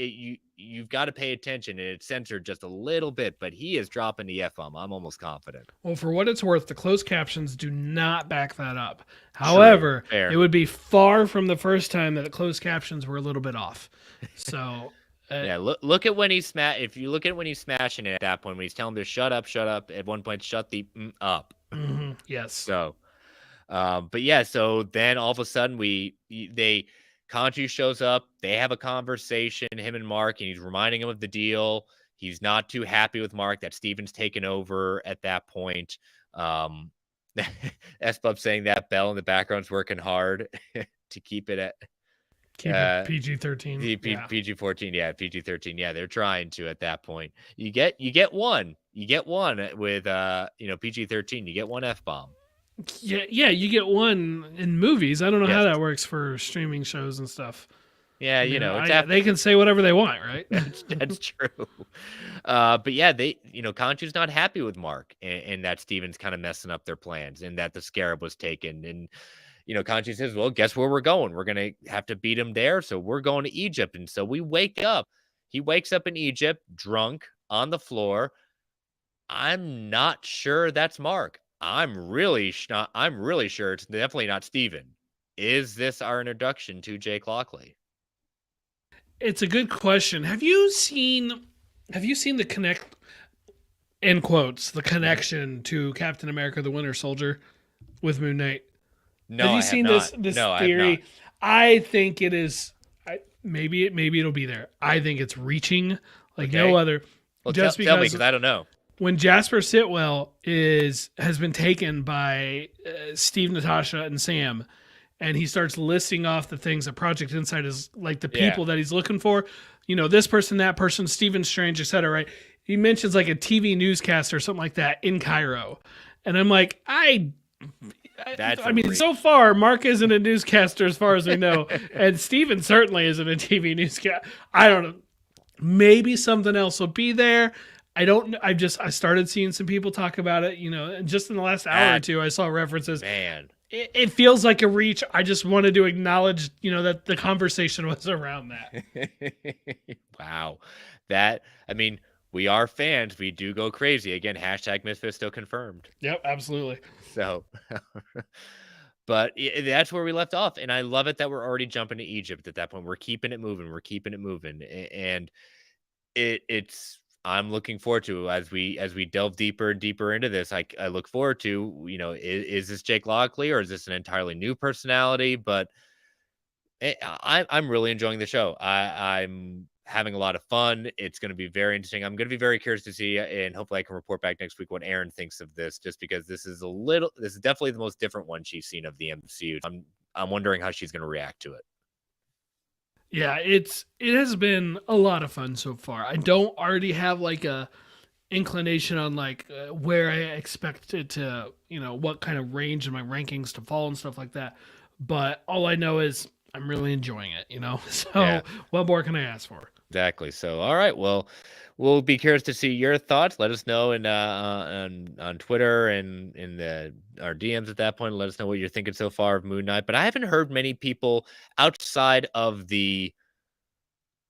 you've got to pay attention, and it's censored just a little bit, but he is dropping the F bomb. I'm almost confident. well, for what it's worth, the closed captions do not back that up. True, However, it fair. would be far from the first time that the closed captions were a little bit off. So, Yeah, look at when he's if you look at when he's smashing it at that point, when he's telling him to shut up. At one point, shut the up. yes. So, but yeah, so then all of a sudden they Conchu shows up. They have a conversation, him and Mark, and he's reminding him of the deal. He's not too happy with Mark that Steven's taken over at that point. S-Bub saying that Bell in the background's working hard to keep it at Keep it PG-13. Yeah. PG-14, yeah, PG-13, yeah, they're trying to at that point. You get one with PG-13, you get one F-bomb. Yeah, you get one in movies. I don't know how Yes. that works for streaming shows and stuff. Yeah, I mean, it's they after can say whatever they want, right? that's true. But yeah, Conchu's not happy with Mark, and that Steven's kind of messing up their plans, and that the scarab was taken. And Conchu says, "Well, guess where we're going? We're gonna have to beat him there, so we're going to Egypt." And so we wake up. He wakes up in Egypt, drunk on the floor. I'm not sure that's Mark. I'm really sure it's definitely not Steven. Is this our introduction to Jake Lockley? It's a good question. Have you seen the connect in quotes the Mhm. connection to Captain America the Winter Soldier with Moon Knight? Have No, you I have seen not. this No, I have not. theory? I think it is. Maybe it'll be there. I think it's reaching like no Okay. other, Well, just tell me because because I don't know. when Jasper Sitwell has been taken by Steve, Natasha, and Sam, and he starts listing off the things that Project Insight is like the Yeah. people that he's looking for. This person, that person, Stephen Strange, etc. Right? He mentions like a TV newscaster or something like that in Cairo, and I'm like, That's I a mean, reach. so far Mark isn't a newscaster as far as we know, and Steven certainly isn't a TV newscaster. I don't know. Maybe something else will be there. I don't. I started seeing some people talk about it. And just in the last hour or That two, I saw references. man. It feels like a reach. I just wanted to acknowledge, that the conversation was around that. Wow. That I mean, we are fans. We do go crazy. Again, hashtag Mephisto confirmed. Yep, absolutely. So but that's where we left off. And I love it that we're already jumping to Egypt at that point. We're keeping it moving. We're keeping it moving. And it's I'm looking forward to as we delve deeper and deeper into this. I look forward to, is this Jake Lockley or is this an entirely new personality? But I'm really enjoying the show. I'm having a lot of fun. It's going to be very interesting. I'm going to be very curious to see, and hopefully I can report back next week what Aaron thinks of this. Just because this is definitely the most different one she's seen of the MCU. I'm wondering how she's going to react to it. Yeah, it has been a lot of fun so far. I don't already have like inclination on like where I expect it to, what kind of range in my rankings to fall and stuff like that. But all I know is I'm really enjoying it. Yeah. So what more can I ask for? Exactly. So, all right. Well, we'll be curious to see your thoughts. Let us know on Twitter and in the our DMs at that point. Let us know what you're thinking so far of Moon Knight. But I haven't heard many people outside of the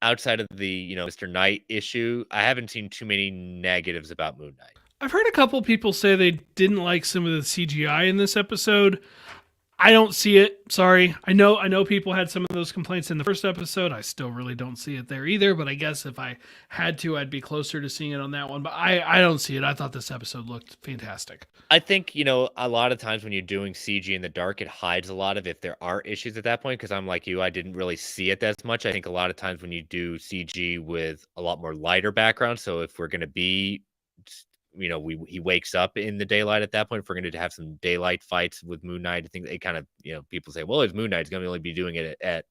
Mr. Knight issue. I haven't seen too many negatives about Moon Knight. I've heard a couple people say they didn't like some of the CGI in this episode. I don't see it. Sorry. I know people had some of those complaints in the first episode. I still really don't see it there either, but I guess if I had to, I'd be closer to seeing it on that one. But I don't see it. I thought this episode looked fantastic. I think, a lot of times when you're doing CG in the dark, it hides a lot of if there are issues at that point. Because I'm like you, I didn't really see it as much. I think a lot of times when you do CG with a lot more lighter background, so if we're going to be, he wakes up in the daylight at that point. If we're going to have some daylight fights with Moon Knight, I think they kind of, people say, well, it's Moon Knight. He's going to only be doing it at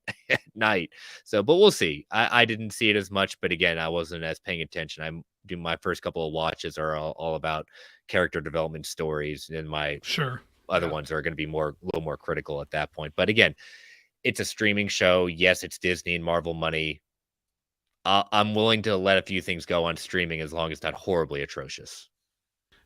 night. So, but we'll see. I didn't see it as much, but again, I wasn't as paying attention. I'm do my first couple of watches are all about character development stories, and my Sure. other Yeah. ones are going to be a little more critical at that point. But again, it's a streaming show. Yes, it's Disney and Marvel money. I'm willing to let a few things go on streaming as long as it's not horribly atrocious.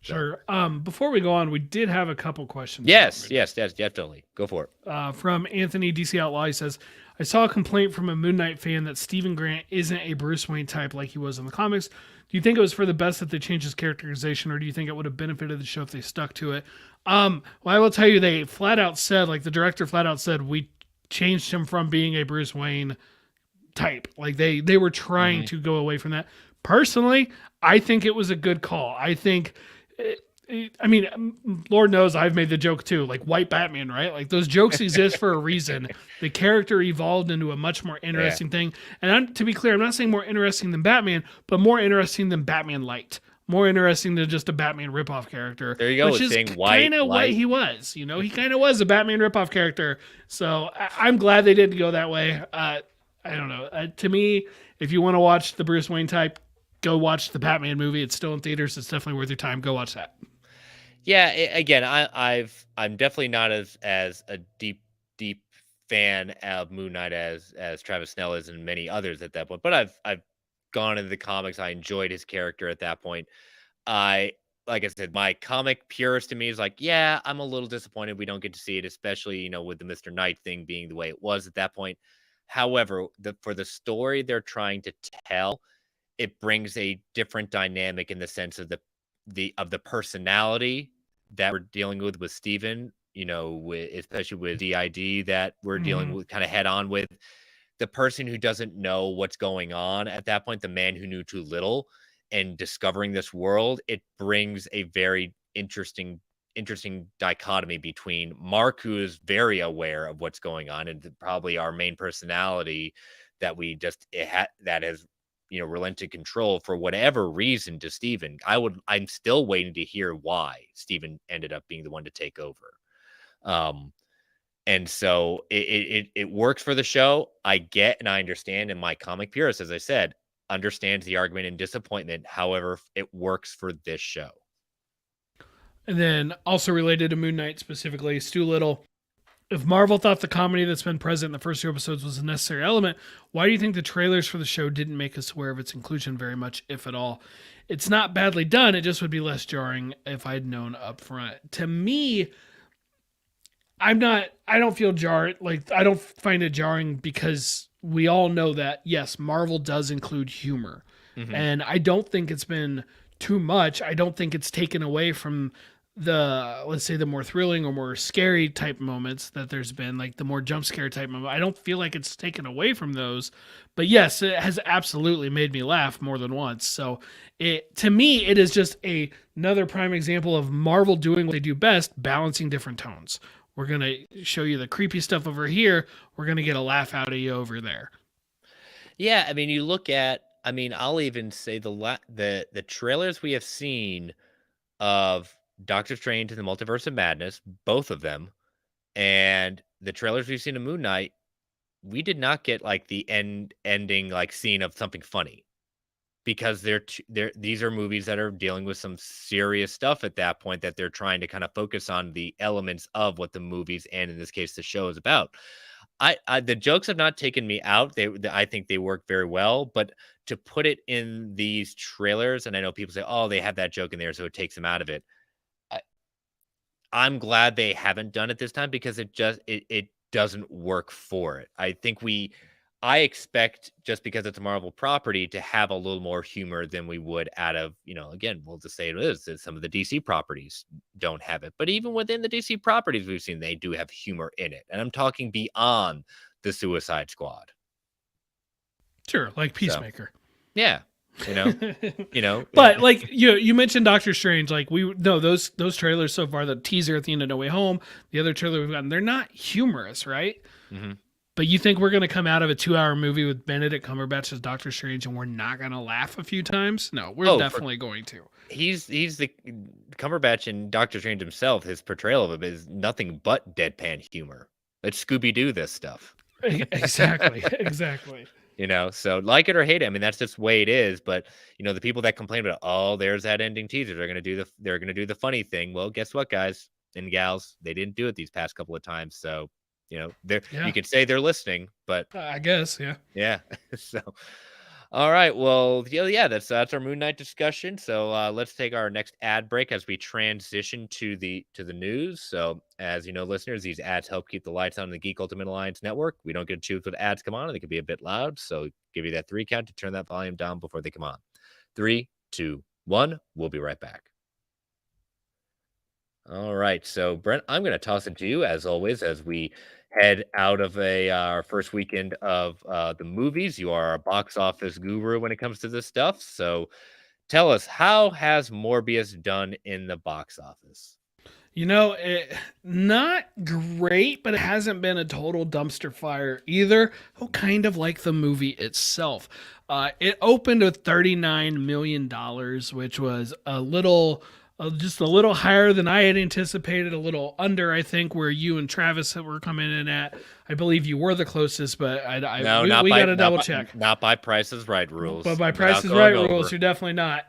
Sure. Before we go on, we did have a couple questions. Yes, definitely. Go for it. From Anthony DC Outlaw, he says, I saw a complaint from a Moon Knight fan that Stephen Grant isn't a Bruce Wayne type like he was in the comics. Do you think it was for the best that they changed his characterization, or do you think it would have benefited the show if they stuck to it? Well, I will tell you, they flat out said, like the director flat out said, we changed him from being a Bruce Wayne type. Like they were trying to go away from that. Personally, I think it was a good call. I think I mean, Lord knows I've made the joke too, like white Batman, right? Like those jokes exist for a reason. The character evolved into a much more interesting thing. And to be clear, I'm not saying more interesting than Batman, but more interesting than Batman Light. More interesting than just a Batman ripoff character. There you go. Which is white, kind of what he was. He kind of was a Batman ripoff character. So I'm glad they didn't go that way. I don't know. To me, if you want to watch the Bruce Wayne type, go watch the Batman movie. It's still in theaters. It's definitely worth your time. Go watch that. Yeah, again, I'm definitely not as a deep fan of Moon Knight as Travis Snell is and many others at that point. But I've gone into the comics. I enjoyed his character at that point. Like I said, my comic purist to me is like, yeah, I'm a little disappointed we don't get to see it, especially with the Mr. Knight thing being the way it was at that point. However, for the story they're trying to tell, it brings a different dynamic in the sense of the personality that we're dealing with Steven, especially with DID that we're dealing with kind of head on with the person who doesn't know what's going on at that point, the man who knew too little and discovering this world. It brings a very interesting dichotomy between Mark, who is very aware of what's going on, and probably our main personality that that has relented control for whatever reason to Steven. I'm still waiting to hear why Steven ended up being the one to take over. And so it works for the show. I get and I understand, and my comic purist, as I said, understands the argument and disappointment. However, it works for this show. And then also related to Moon Knight specifically, Stu Little, if Marvel thought the comedy that's been present in the first two episodes was a necessary element, why do you think the trailers for the show didn't make us aware of its inclusion very much, if at all? It's not badly done. It just would be less jarring if I'd known up front. To me, I don't feel jarred. Like, I don't find it jarring because we all know that, yes, Marvel does include humor. Mm-hmm. And I don't think it's been too much. I don't think it's taken away from let's say the more thrilling or more scary type moments that there's been, like the more jump scare type moment. I don't feel like it's taken away from those, but yes, it has absolutely made me laugh more than once. So to me, it is just another prime example of Marvel doing what they do best, balancing different tones. We're going to show you the creepy stuff over here. We're going to get a laugh out of you over there. Yeah. I mean, I'll even say the trailers we have seen of Doctor Strange and the Multiverse of Madness, both of them, and the trailers we've seen of Moon Knight, we did not get like the ending like scene of something funny because these are movies that are dealing with some serious stuff at that point, that they're trying to kind of focus on the elements of what the movies, and in this case the show, is about. I the jokes have not taken me out. I think they work very well, but to put it in these trailers, and I know people say, "Oh, they have that joke in there, so it takes them out of it." I, I'm glad they haven't done it this time, because it doesn't work for it. I expect, just because it's a Marvel property, to have a little more humor than we would out of, again, we'll just say it is that some of the DC properties don't have it. But even within the DC properties we've seen, they do have humor in it. And I'm talking beyond the Suicide Squad. Sure, like So, Peacemaker. yeah. But like you mentioned Doctor Strange, like those trailers so far, the teaser at the end of No Way Home, the other trailer we've gotten, they're not humorous, right? Mm-hmm. But you think we're going to come out of a 2-hour movie with Benedict Cumberbatch as Doctor Strange and we're not going to laugh a few times? No, we're definitely going to. He's the Cumberbatch, and Doctor Strange himself, his portrayal of him is nothing but deadpan humor. Let's Scooby-Doo this stuff. Exactly. So like it or hate it, I mean, that's just the way it is. But the people that complain about, oh, there's that ending teaser, they're gonna do the funny thing. Well, guess what, guys and gals, they didn't do it these past couple of times. So you could say they're listening, but I guess, yeah. So all right, well, yeah, that's our Moon Knight discussion. So let's take our next ad break as we transition to the news. So as you know, listeners, these ads help keep the lights on in the Geek Ultimate Alliance network. We don't get to choose what ads come on, and they can be a bit loud. So give you that 3 count to turn that volume down before they come on. 3, 2, 1. We'll be right back. All right, so Brent, I'm going to toss it to you as always as we head out of our first weekend of the movies. You are our box office guru when it comes to this stuff. So tell us, how has Morbius done in the box office? Not great, but it hasn't been a total dumpster fire either. Oh, kind of like the movie itself. It opened with $39 million, which was just a little higher than I had anticipated, a little under, I think, where you and Travis were coming in at. I believe you were the closest, but we got to double check. Not by Price is Right rules. But by Price is Right rules, you're definitely not.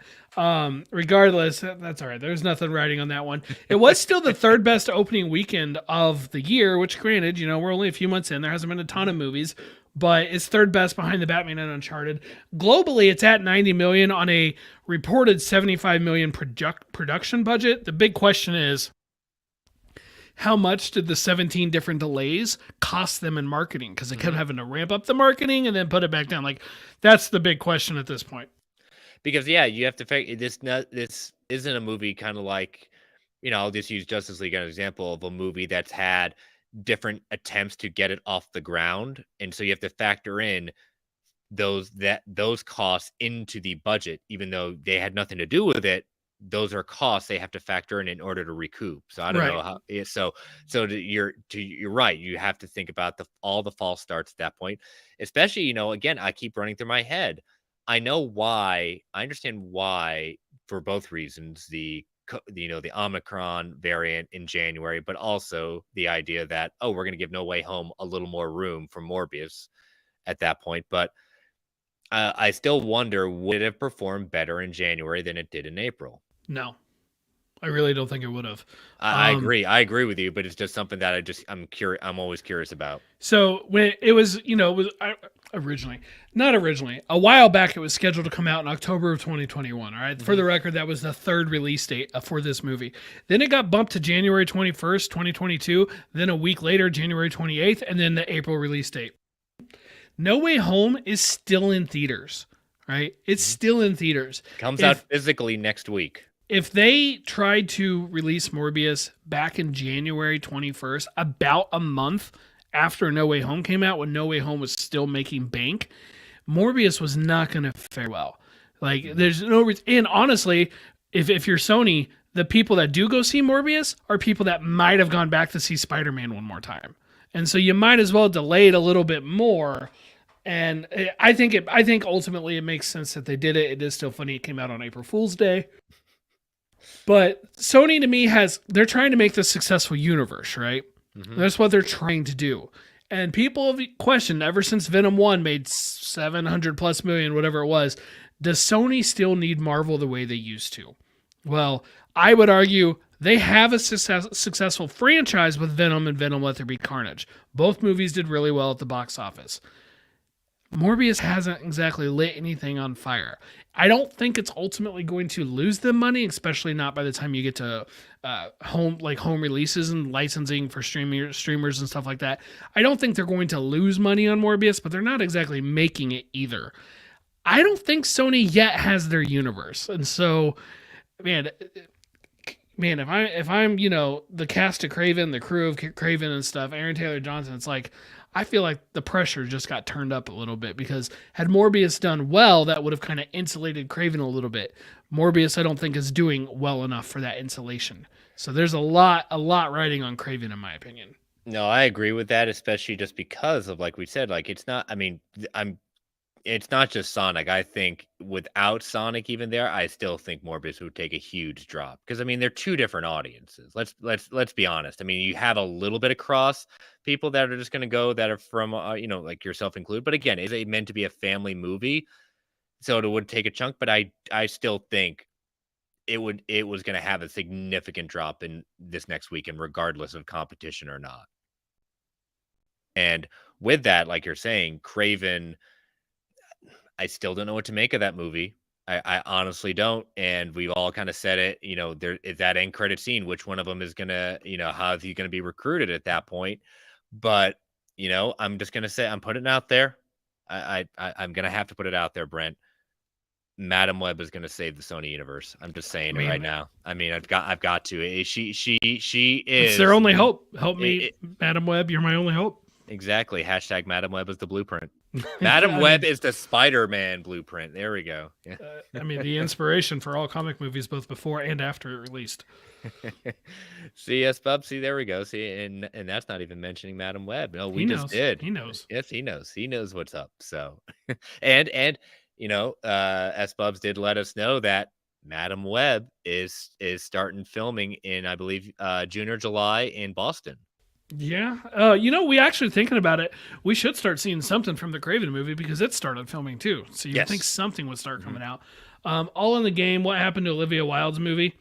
Regardless, that's all right. There's nothing writing on that one. It was still the third best opening weekend of the year, which granted, we're only a few months in. There hasn't been a ton of movies, but it's third best behind the Batman and Uncharted. Globally, it's at 90 million on a reported 75 million production budget. The big question is, how much did the 17 different delays cost them in marketing? Because they kept having to ramp up the marketing and then put it back down. Like, that's the big question at this point. Because you have to figure this isn't a movie kind of like, I'll just use Justice League as an example of a movie that's had different attempts to get it off the ground, and so you have to factor in those costs into the budget, even though they had nothing to do with it. Those are costs they have to factor in order to recoup. So I don't know how. You're right. You have to think about all the false starts at that point, especially again, I keep running through my head. I understand why, for both reasons, the Omicron variant in January, but also the idea that, we're going to give No Way Home a little more room for Morbius at that point. But I still wonder, would it have performed better in January than it did in April? No, I really don't think it would have. I agree. I agree with you, but it's just something that I'm curious. I'm always curious about. So when it was, a while back, it was scheduled to come out in October of 2021. All right. Mm-hmm. For the record, that was the third release date for this movie. Then it got bumped to January 21st, 2022. Then a week later, January 28th, and then the April release date. No Way Home is still in theaters, right? It's still in theaters. Comes out physically next week. If they tried to release Morbius back in January 21st, about a month after No Way Home came out, when No Way Home was still making bank, Morbius was not going to fare well. Like, there's no reason. And honestly, if you're Sony, the people that do go see Morbius are people that might have gone back to see Spider-Man one more time. And so you might as well delay it a little bit more. And I think ultimately it makes sense that they did it. It is still funny. It came out on April Fool's Day. But Sony, to me, they're trying to make this successful universe, right? Mm-hmm. That's what they're trying to do. And people have questioned ever since Venom 1 made 700 plus million, whatever it was. Does Sony still need Marvel the way they used to? Well, I would argue they have a successful franchise with Venom and Venom Let There Be Carnage. Both movies did really well at the box office. Morbius hasn't exactly lit anything on fire. I don't think it's ultimately going to lose them money, especially not by the time you get to home releases and licensing for streamers and stuff like that. I don't think they're going to lose money on Morbius, but they're not exactly making it either. I don't think Sony yet has their universe, and so man, if I'm the cast of Craven, the crew of Craven and stuff, Aaron Taylor Johnson, it's like I feel like the pressure just got turned up a little bit because had Morbius done well, that would have kind of insulated Craven a little bit. Morbius, I don't think, is doing well enough for that insulation. So there's a lot riding on Craven, in my opinion. No, I agree with that, especially just because of, like we said, like it's not. I mean, it's not just Sonic. I think without Sonic even there, I still think Morbius would take a huge drop because I mean they're two different audiences. Let's be honest. I mean, you have a little bit of cross people that are just going to go that are from like yourself included. But again, is it meant to be a family movie? So it would take a chunk. But I still think it was going to have a significant drop in this next weekend, regardless of competition or not. And with that, like you're saying, Craven. I still don't know what to make of that movie. I honestly don't. And we've all kind of said it, there is that end credit scene, which one of them is gonna, how is he gonna be recruited at that point? But I'm just gonna say I'm putting it out there. I'm gonna have to put it out there, Brent. Madam Web is gonna save the Sony universe. I'm just saying it right now. I mean, I've got to. She is. It's their only hope. Help me, Madam Web. You're my only hope. Exactly. Hashtag Madam Web is the blueprint. Madam Web is the Spider-Man blueprint. There we go. Yeah. I mean, the inspiration for all comic movies, both before and after it released. See, yes, Bub. See, there we go. See, and that's not even mentioning Madam Web. No, we just did. He knows. Yes, he knows. He knows what's up. So, and S Bubs did let us know that Madam Web is starting filming in, I believe, June or July in Boston. Yeah. We actually thinking about it. We should start seeing something from the Craven movie because it started filming too. So you think something would start coming out. All in the Game. What happened to Olivia Wilde's movie?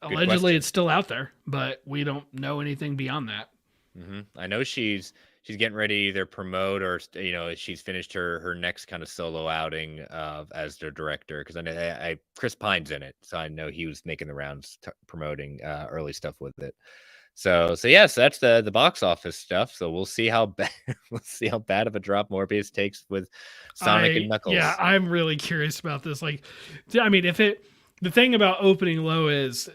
Allegedly, it's still out there, but we don't know anything beyond that. I know she's getting ready to either promote or she's finished her next kind of solo outing as the director because I know Chris Pine's in it, so I know he was making the rounds promoting early stuff with it. So yes, that's the box office stuff. So we'll see how bad of a drop Morbius takes with Sonic and Knuckles. Yeah, I'm really curious about this. Like, I mean, the thing about opening low is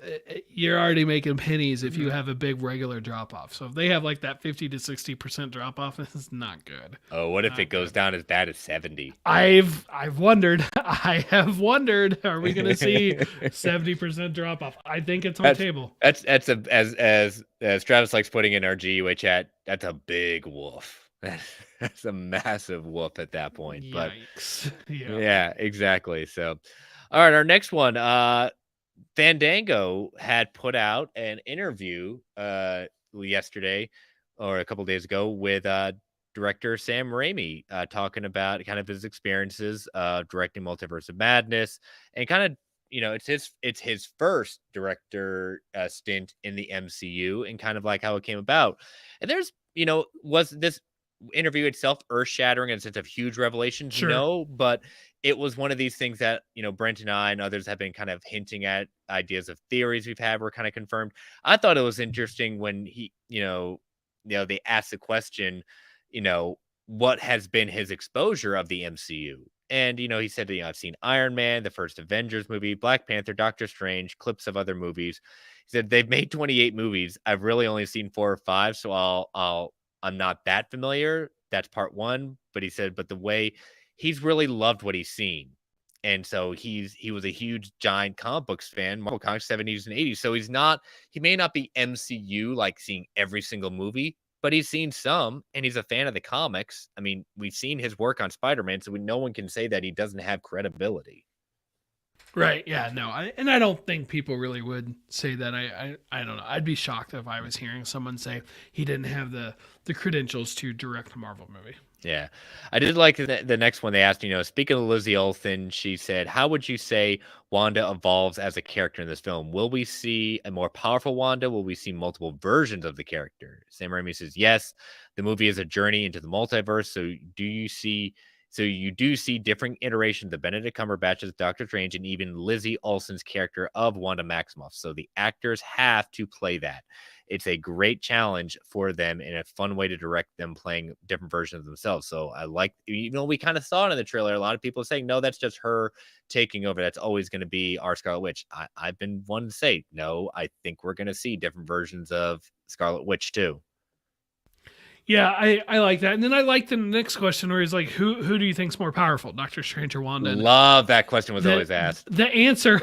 you're already making pennies if you have a big regular drop off. So if they have like that 50 to 60% drop off, this is not good. Oh, what if it goes down as bad as 70? I've wondered. I have wondered. Are we going to see 70% drop off? I think it's on the table. That's as Travis likes putting in our GUA chat. That's a big woof. That's a massive woof at that point. Yikes. But yeah, exactly. So. All right, our next one. Fandango had put out an interview yesterday or a couple of days ago with director Sam Raimi talking about kind of his experiences directing Multiverse of Madness and kind of it's his first director stint in the MCU and kind of like how it came about. And there's was this interview itself earth-shattering in a sense of huge revelations? Sure. No, but it was one of these things that Brent and I and others have been kind of hinting at ideas of theories we've had were kind of confirmed. I thought it was interesting when he they asked the question, what has been his exposure of the MCU? And he said, I've seen Iron Man, the first Avengers movie, Black Panther, Doctor Strange, clips of other movies. He said they've made 28 movies. I've really only seen 4 or 5, so I'm not that familiar. That's part one. But he said, but the way he's really loved what he's seen. And so he was a huge, giant comic books fan, Marvel Comics 70s and 80s. So he may not be MCU, like seeing every single movie, but he's seen some and he's a fan of the comics. I mean, we've seen his work on Spider-Man, so no one can say that he doesn't have credibility. Right. Yeah. No. I don't think people really would say that. I don't know. I'd be shocked if I was hearing someone say he didn't have the credentials to direct a Marvel movie. Yeah. I did like the next one they asked, speaking of Lizzie Olsen, she said, "How would you say Wanda evolves as a character in this film? Will we see a more powerful Wanda? Will we see multiple versions of the character?" Sam Raimi says, "Yes, the movie is a journey into the multiverse. So you do see different iterations of Benedict Cumberbatch's Doctor Strange and even Lizzie Olsen's character of Wanda Maximoff. So the actors have to play that. It's a great challenge for them and a fun way to direct them playing different versions of themselves. So I like, we kind of saw it in the trailer. A lot of people saying, no, that's just her taking over. That's always going to be our Scarlet Witch. I've been one to say, no, I think we're going to see different versions of Scarlet Witch too. Yeah, I like that. And then I like the next question where he's like, who do you think's more powerful, Doctor Strange or Wanda? And Love that question was the always asked. the answer,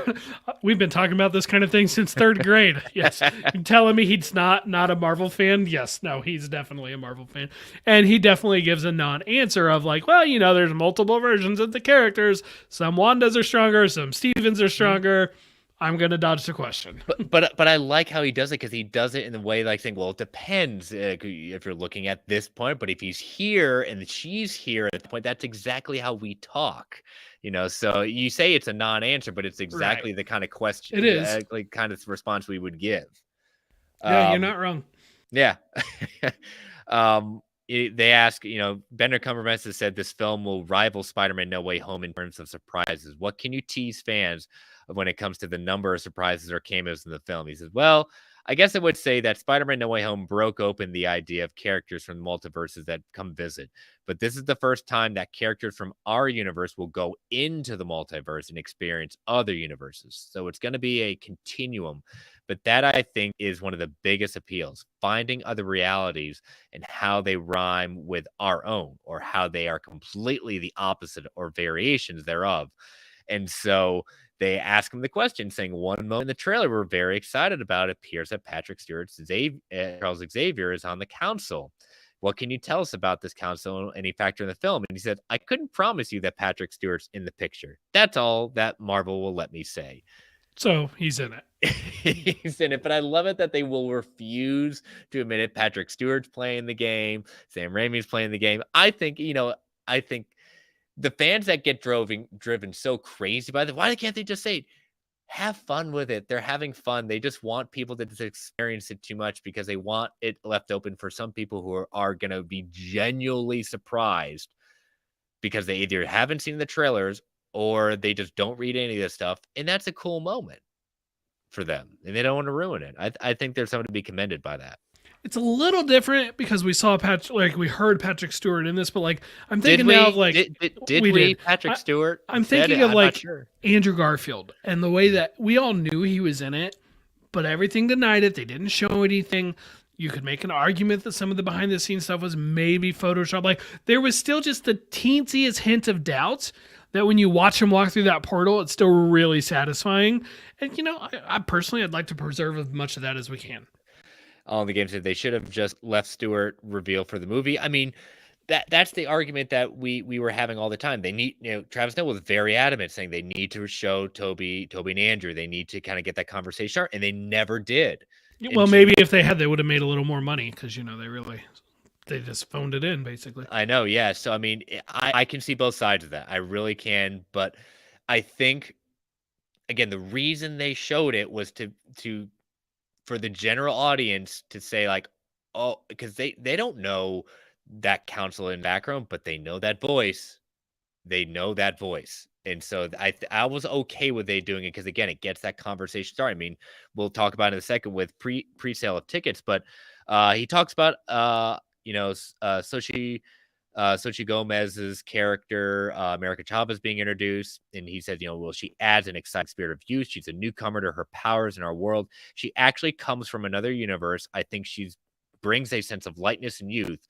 we've been talking about this kind of thing since third grade. Yes, you're telling me he's not a Marvel fan? Yes, no, he's definitely a Marvel fan, and he definitely gives a non-answer of like, well, there's multiple versions of the characters. Some Wandas are stronger, some Stevens are stronger. I'm gonna dodge the question. But I like how he does it because he does it in the way like saying, well, it depends if you're looking at this point, but if he's here and she's here at the point, that's exactly how we talk. So you say it's a non-answer, but it's exactly Right. the kind of question, It is. like kind of response we would give. Yeah, you're Um, not wrong. yeah. They ask, Benedict Cumberbatch has said this film will rival Spider-Man No Way Home in terms of surprises. What can you tease fans of when it comes to the number of surprises or cameos in the film? He says, well, I guess I would say that Spider-Man No Way Home broke open the idea of characters from multiverses that come visit. But this is the first time that characters from our universe will go into the multiverse and experience other universes. So it's going to be a continuum. But that I think is one of the biggest appeals, finding other realities and how they rhyme with our own or how they are completely the opposite or variations thereof. And so they ask him the question, saying one moment in the trailer we're very excited about appears that Patrick Stewart's Charles Xavier is on the council. What can you tell us about this council and any factor in the film? And he said, I couldn't promise you that Patrick Stewart's in the picture. That's all that Marvel will let me say. So he's in it. He's in it, but I love it that they will refuse to admit it. Patrick Stewart's playing the game. Sam Raimi's playing the game. I think the fans that get driven so crazy by that, why can't they just say, have fun with it? They're having fun. They just want people to just experience it too much because they want it left open for some people who are going to be genuinely surprised because they either haven't seen the trailers or they just don't read any of this stuff. And that's a cool moment for them, and they don't want to ruin it. I think there's something to be commended by that. It's a little different because we saw Patrick, like we heard Patrick Stewart in this, but like I'm Did thinking now of we? like Did we we? did. Patrick Stewart I'm said thinking it. of I'm not like sure. Andrew Garfield and the way that we all knew he was in it, but everything denied it. They didn't show anything. You could make an argument that some of the behind the scenes stuff was maybe Photoshop. Like there was still just the teensiest hint of doubt that when you watch him walk through that portal, it's still really satisfying. And I personally, I'd like to preserve as much of that as we can. All the games said they should have just left Stewart reveal for the movie. I mean, that's the argument that we were having all the time. They need, Travis Knight was very adamant saying they need to show Toby and Andrew. They need to kind of get that conversation started, and they never did. Well, And maybe if they had, they would have made a little more money because they just phoned it in basically. I know, yeah. So I mean, I can see both sides of that. I really can, but I think again, the reason they showed it was to for the general audience to say like, oh, because they don't know that counsel in background, but they know that voice. They know that voice. And so I was okay with they doing it because again, it gets that conversation started. I mean, we'll talk about it in a second with pre-sale of tickets, but he talks about Sochi Gomez's character, America Chavez, being introduced. And he said, well, she adds an exciting spirit of youth. She's a newcomer to her powers in our world. She actually comes from another universe. I think she brings a sense of lightness and youth.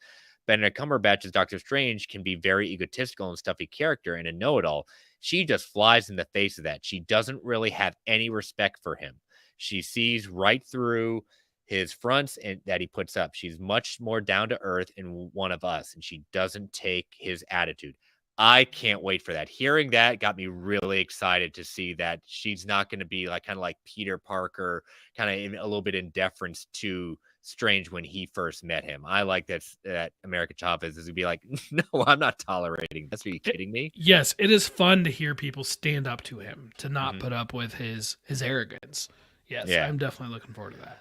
Benedict Cumberbatch's Doctor Strange can be very egotistical and stuffy character and a know-it-all. She just flies in the face of that. She doesn't really have any respect for him. She sees right through his fronts and that he puts up. She's much more down to earth and one of us, and she doesn't take his attitude. I can't wait for that. Hearing that got me really excited to see that she's not going to be like kind of like Peter Parker, kind of a little bit in deference to Strange when he first met him. I like that America Chavez is to be like, no, I'm not tolerating this. Are you kidding me? Yes, it is fun to hear people stand up to him, to not Mhm. put up with his arrogance. Yes, Yeah. I'm definitely looking forward to that.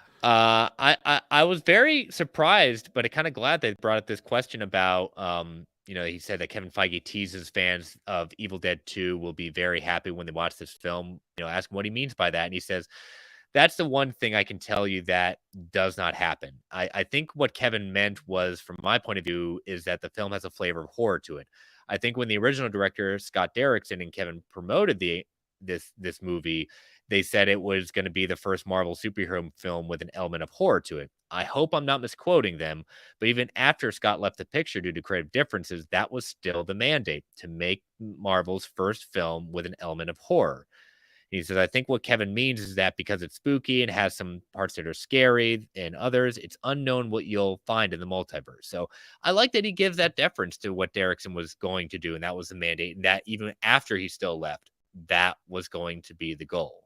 I was very surprised, but kind of glad they brought up this question about, he said that Kevin Feige teases fans of Evil Dead 2 will be very happy when they watch this film. Ask him what he means by that, and he says that's the one thing I can tell you that does not happen. I think what Kevin meant was, from my point of view, is that the film has a flavor of horror to it. I think when the original director Scott Derrickson and Kevin promoted this movie, they said it was going to be the first Marvel superhero film with an element of horror to it. I hope I'm not misquoting them, but even after Scott left the picture due to creative differences, that was still the mandate to make Marvel's first film with an element of horror. He says, I think what Kevin means is that because it's spooky and has some parts that are scary and others, it's unknown what you'll find in the multiverse. So I like that he gives that deference to what Derrickson was going to do, and that was the mandate, and that even after he still left, that was going to be the goal.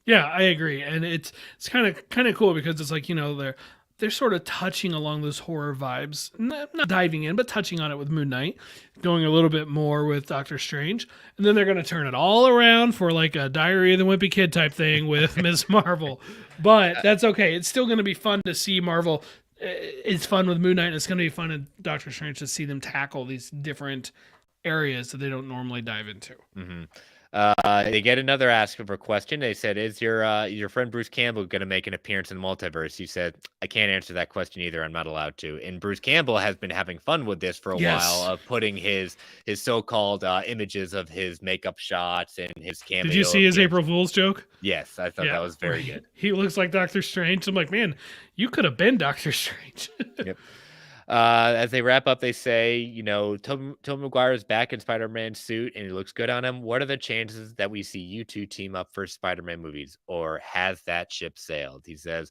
Yeah, I agree, and it's kind of cool because it's like they're sort of touching along those horror vibes, not diving in, but touching on it with Moon Knight, going a little bit more with Doctor Strange, and then they're going to turn it all around for like a Diary of the Wimpy Kid type thing with Ms. Marvel. But that's okay. It's still going to be fun to see Marvel. It's fun with Moon Knight, and it's going to be fun in Doctor Strange to see them tackle these different areas that they don't normally dive into. Mm-hmm. They get another ask of a question. They said, "Is your friend Bruce Campbell going to make an appearance in the multiverse?" He said, "I can't answer that question either. I'm not allowed to." And Bruce Campbell has been having fun with this for a while, Yes. of putting his so-called images of his makeup shots and his Did you cameo see his appearance. April Fool's joke? Yes, I thought that Yeah, was where very good. he looks like Doctor Strange. I'm like, man, you could have been Doctor Strange. Yep. As they wrap up, they say, Tobey Maguire is back in Spider-Man suit and he looks good on him. What are the chances that we see you two team up for Spider-Man movies, or has that ship sailed? He says,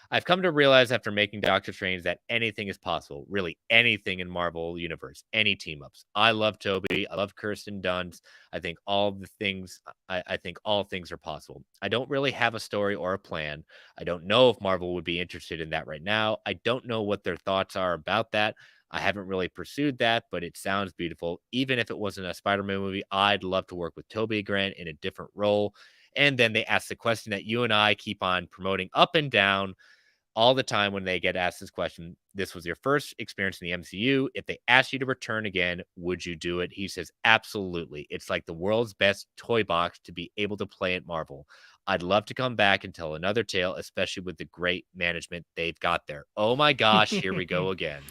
I've come to realize after making Doctor Strange that anything is possible, really anything in Marvel Universe, any team ups. I love Toby. I love Kirsten Dunst. I think all the things, I think all things are possible. I don't really have a story or a plan. I don't know if Marvel would be interested in that right now. I don't know what their thoughts are about that. I haven't really pursued that, but it sounds beautiful. Even if it wasn't a Spider-Man movie, I'd love to work with Toby Grant in a different role. And then they ask the question that you and I keep on promoting up and down all the time when they get asked this question. This was your first experience in the MCU. If they asked you to return again, would you do it? He says, absolutely. It's like the world's best toy box to be able to play at Marvel. I'd love to come back and tell another tale, especially with the great management they've got there. Oh my gosh, here we go again.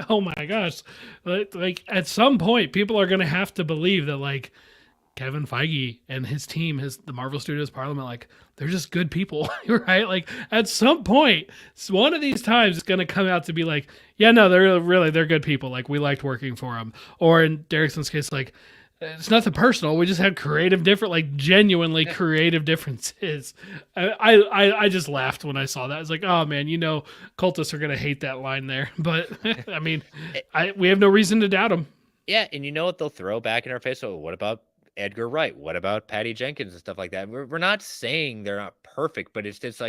Oh my gosh. Like at some point, people are going to have to believe that like Kevin Feige and his team, the Marvel Studios Parliament, like they're just good people, right? Like at some point, one of these times it's going to come out to be like, yeah, no, they're good people. Like we liked working for them. Or in Derrickson's case, like it's nothing personal. We just had genuinely creative differences. I just laughed when I saw that. I was like, oh man, cultists are going to hate that line there. But I mean, we have no reason to doubt them. Yeah, and you know what they'll throw back in our face? Oh, what about Edgar Wright? What about Patty Jenkins and stuff like that? We're not saying they're not perfect, but it's just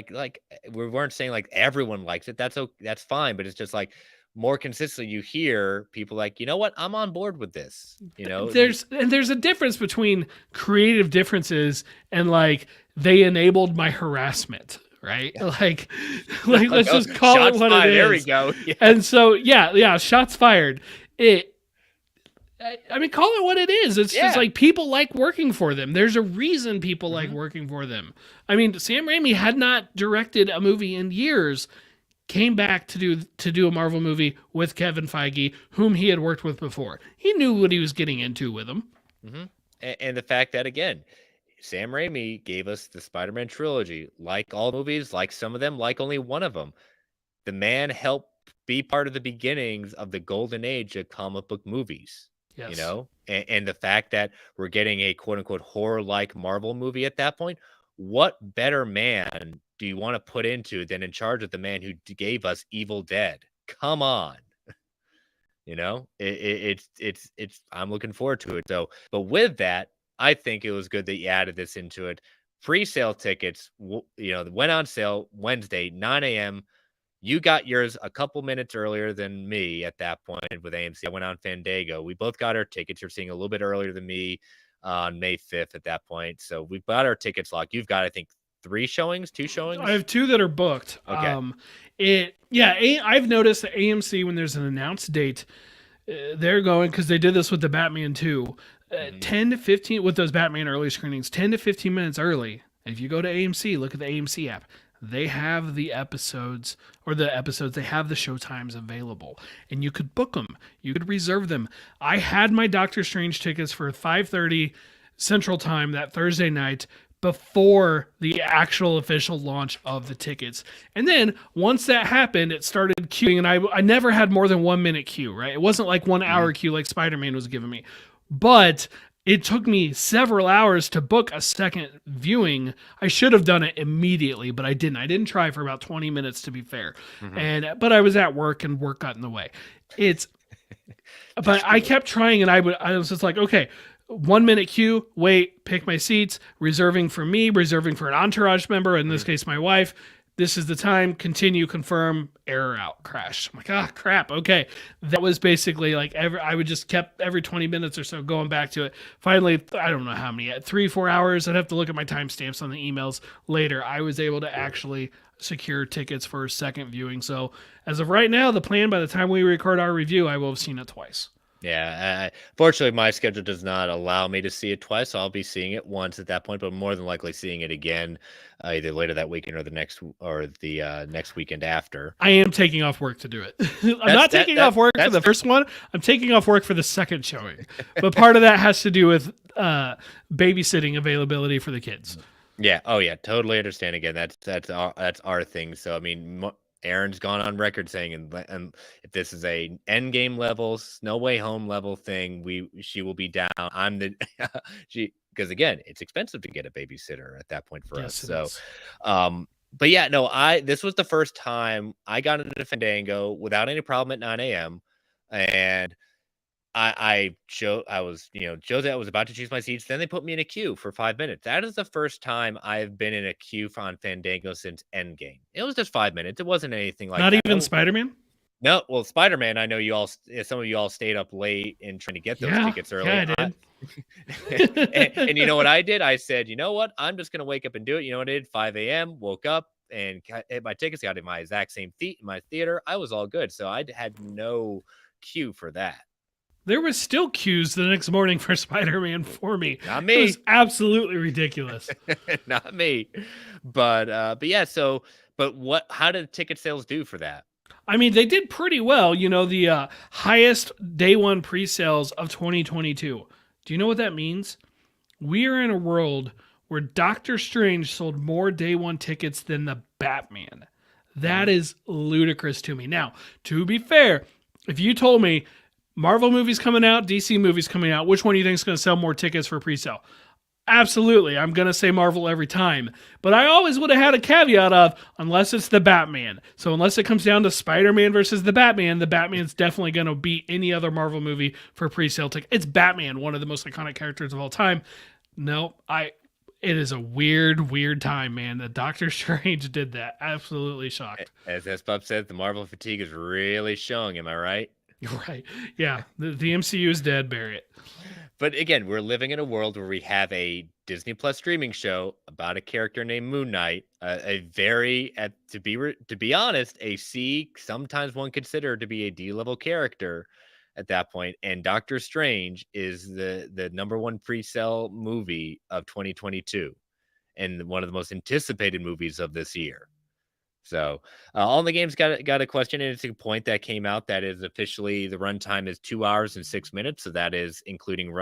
we weren't saying like everyone likes it. That's fine, but it's just like more consistently you hear people like, you know what, I'm on board with this. There's a difference between creative differences and like they enabled my harassment, right? Like let's just call shots it what fired, it is. there we go. Yeah. And so yeah, shots fired. I mean, call it what it is. It's just like people like working for them. There's a reason people like working for them. I mean, Sam Raimi had not directed a movie in years, came back to do a Marvel movie with Kevin Feige, whom he had worked with before. He knew what he was getting into with him. Mm-hmm. And the fact that, again, Sam Raimi gave us the Spider-Man trilogy, like all movies, like some of them, like only one of them. The man helped be part of the beginnings of the golden age of comic book movies. Yes. And the fact that we're getting a quote unquote horror like Marvel movie at that point, what better man do you want to put into than in charge of the man who gave us Evil Dead? Come on. It's I'm looking forward to it. So, but with that, I think it was good that you added this into it. Pre-sale tickets, went on sale Wednesday, 9 a.m. You got yours a couple minutes earlier than me at that point with AMC. I went on Fandango. We both got our tickets. You're seeing a little bit earlier than me on May 5th at that point. So we've got our tickets locked. You've got, I think, 2 I showings. have two that are booked. Okay. I've noticed that AMC, when there's an announced date, they're going, because they did this with the Batman 2, Mhm. 10 to 15 with those Batman early screenings, 10 to 15 minutes early. If you go to AMC, look at the AMC app. They have the episodes, they have the show times available, and you could book them. You could reserve them. I had my Doctor Strange tickets for 5:30 Central Time that Thursday night before the actual official launch of the tickets. And then once that happened, it started queuing, and I never had more than 1 minute queue, right? It wasn't like 1 hour queue like Spider-Man was giving me. But it took me several hours to book a second viewing. I should have done it immediately, but I didn't. I didn't try for about 20 minutes, to be fair. But I was at work and work got in the way. But I kept trying, and I was just like, okay, 1 minute queue, wait, pick my seats, reserving for me, reserving for an entourage member, in this case, my wife. This is the time, continue, confirm, error out, crash. I'm like, crap, okay. That was basically like I would just kept every 20 minutes or so going back to it. Finally, I don't know how many, 3-4 hours. I'd have to look at my timestamps on the emails later. I was able to actually secure tickets for a second viewing. So as of right now, the plan, by the time we record our review, I will have seen it twice. Yeah, fortunately, my schedule does not allow me to see it twice. So I'll be seeing it once at that point, but more than likely seeing it again, either later that weekend or the next weekend after. I am taking off work to do it. I'm not taking off work for the first one. I'm taking off work for the second showing. But part of that has to do with babysitting availability for the kids. Yeah. Oh, yeah. Totally understand. Again, that's our thing. So I mean, Aaron's gone on record saying, and if this is a end game level, No Way Home level thing, she will be down. I'm the she because again, it's expensive to get a babysitter at that point for us. So, but yeah, no, this was the first time I got into Fandango without any problem at 9 a.m. and I was, chose it. I was about to choose my seats. Then they put me in a queue for 5 minutes. That is the first time I've been in a queue on Fandango since Endgame. It was just 5 minutes. It wasn't anything like Not that. even Spider-Man? No, well, Spider-Man, I know some of you all stayed up late and trying to get those tickets early. Yeah, I did. and you know what I did? I said, you know what? I'm just going to wake up and do it. You know what I did? 5 a.m., woke up and hit my tickets, got in my exact same my theater. I was all good. So I had no queue for that. There was still queues the next morning for Spider-Man for me. Not me. It was absolutely ridiculous. Not me. But yeah, but how did ticket sales do for that? I mean, they did pretty well. The highest day one pre-sales of 2022. Do you know what that means? We are in a world where Doctor Strange sold more day one tickets than the Batman. That is ludicrous to me. Now, to be fair, if you told me Marvel movies coming out, DC movies coming out, which one do you think is going to sell more tickets for pre-sale? Absolutely. I'm going to say Marvel every time. But I always would have had a caveat of, unless it's the Batman. So unless it comes down to Spider-Man versus the Batman's definitely going to beat any other Marvel movie for pre-sale tickets. It's Batman, one of the most iconic characters of all time. No, it is a weird time, man, that Doctor Strange did that. Absolutely shocked. As Bob said, the Marvel fatigue is really showing. Am I right? You're right. Yeah, the MCU is dead. Bury it. But again, we're living in a world where we have a Disney Plus streaming show about a character named Moon Knight, to be honest, a C, sometimes one considered to be a D level character at that point. And Doctor Strange is the number one pre-sale movie of 2022 and one of the most anticipated movies of this year. So all the games got a question, and it's a point that came out that is officially the runtime is 2 hours and 6 minutes. So that is including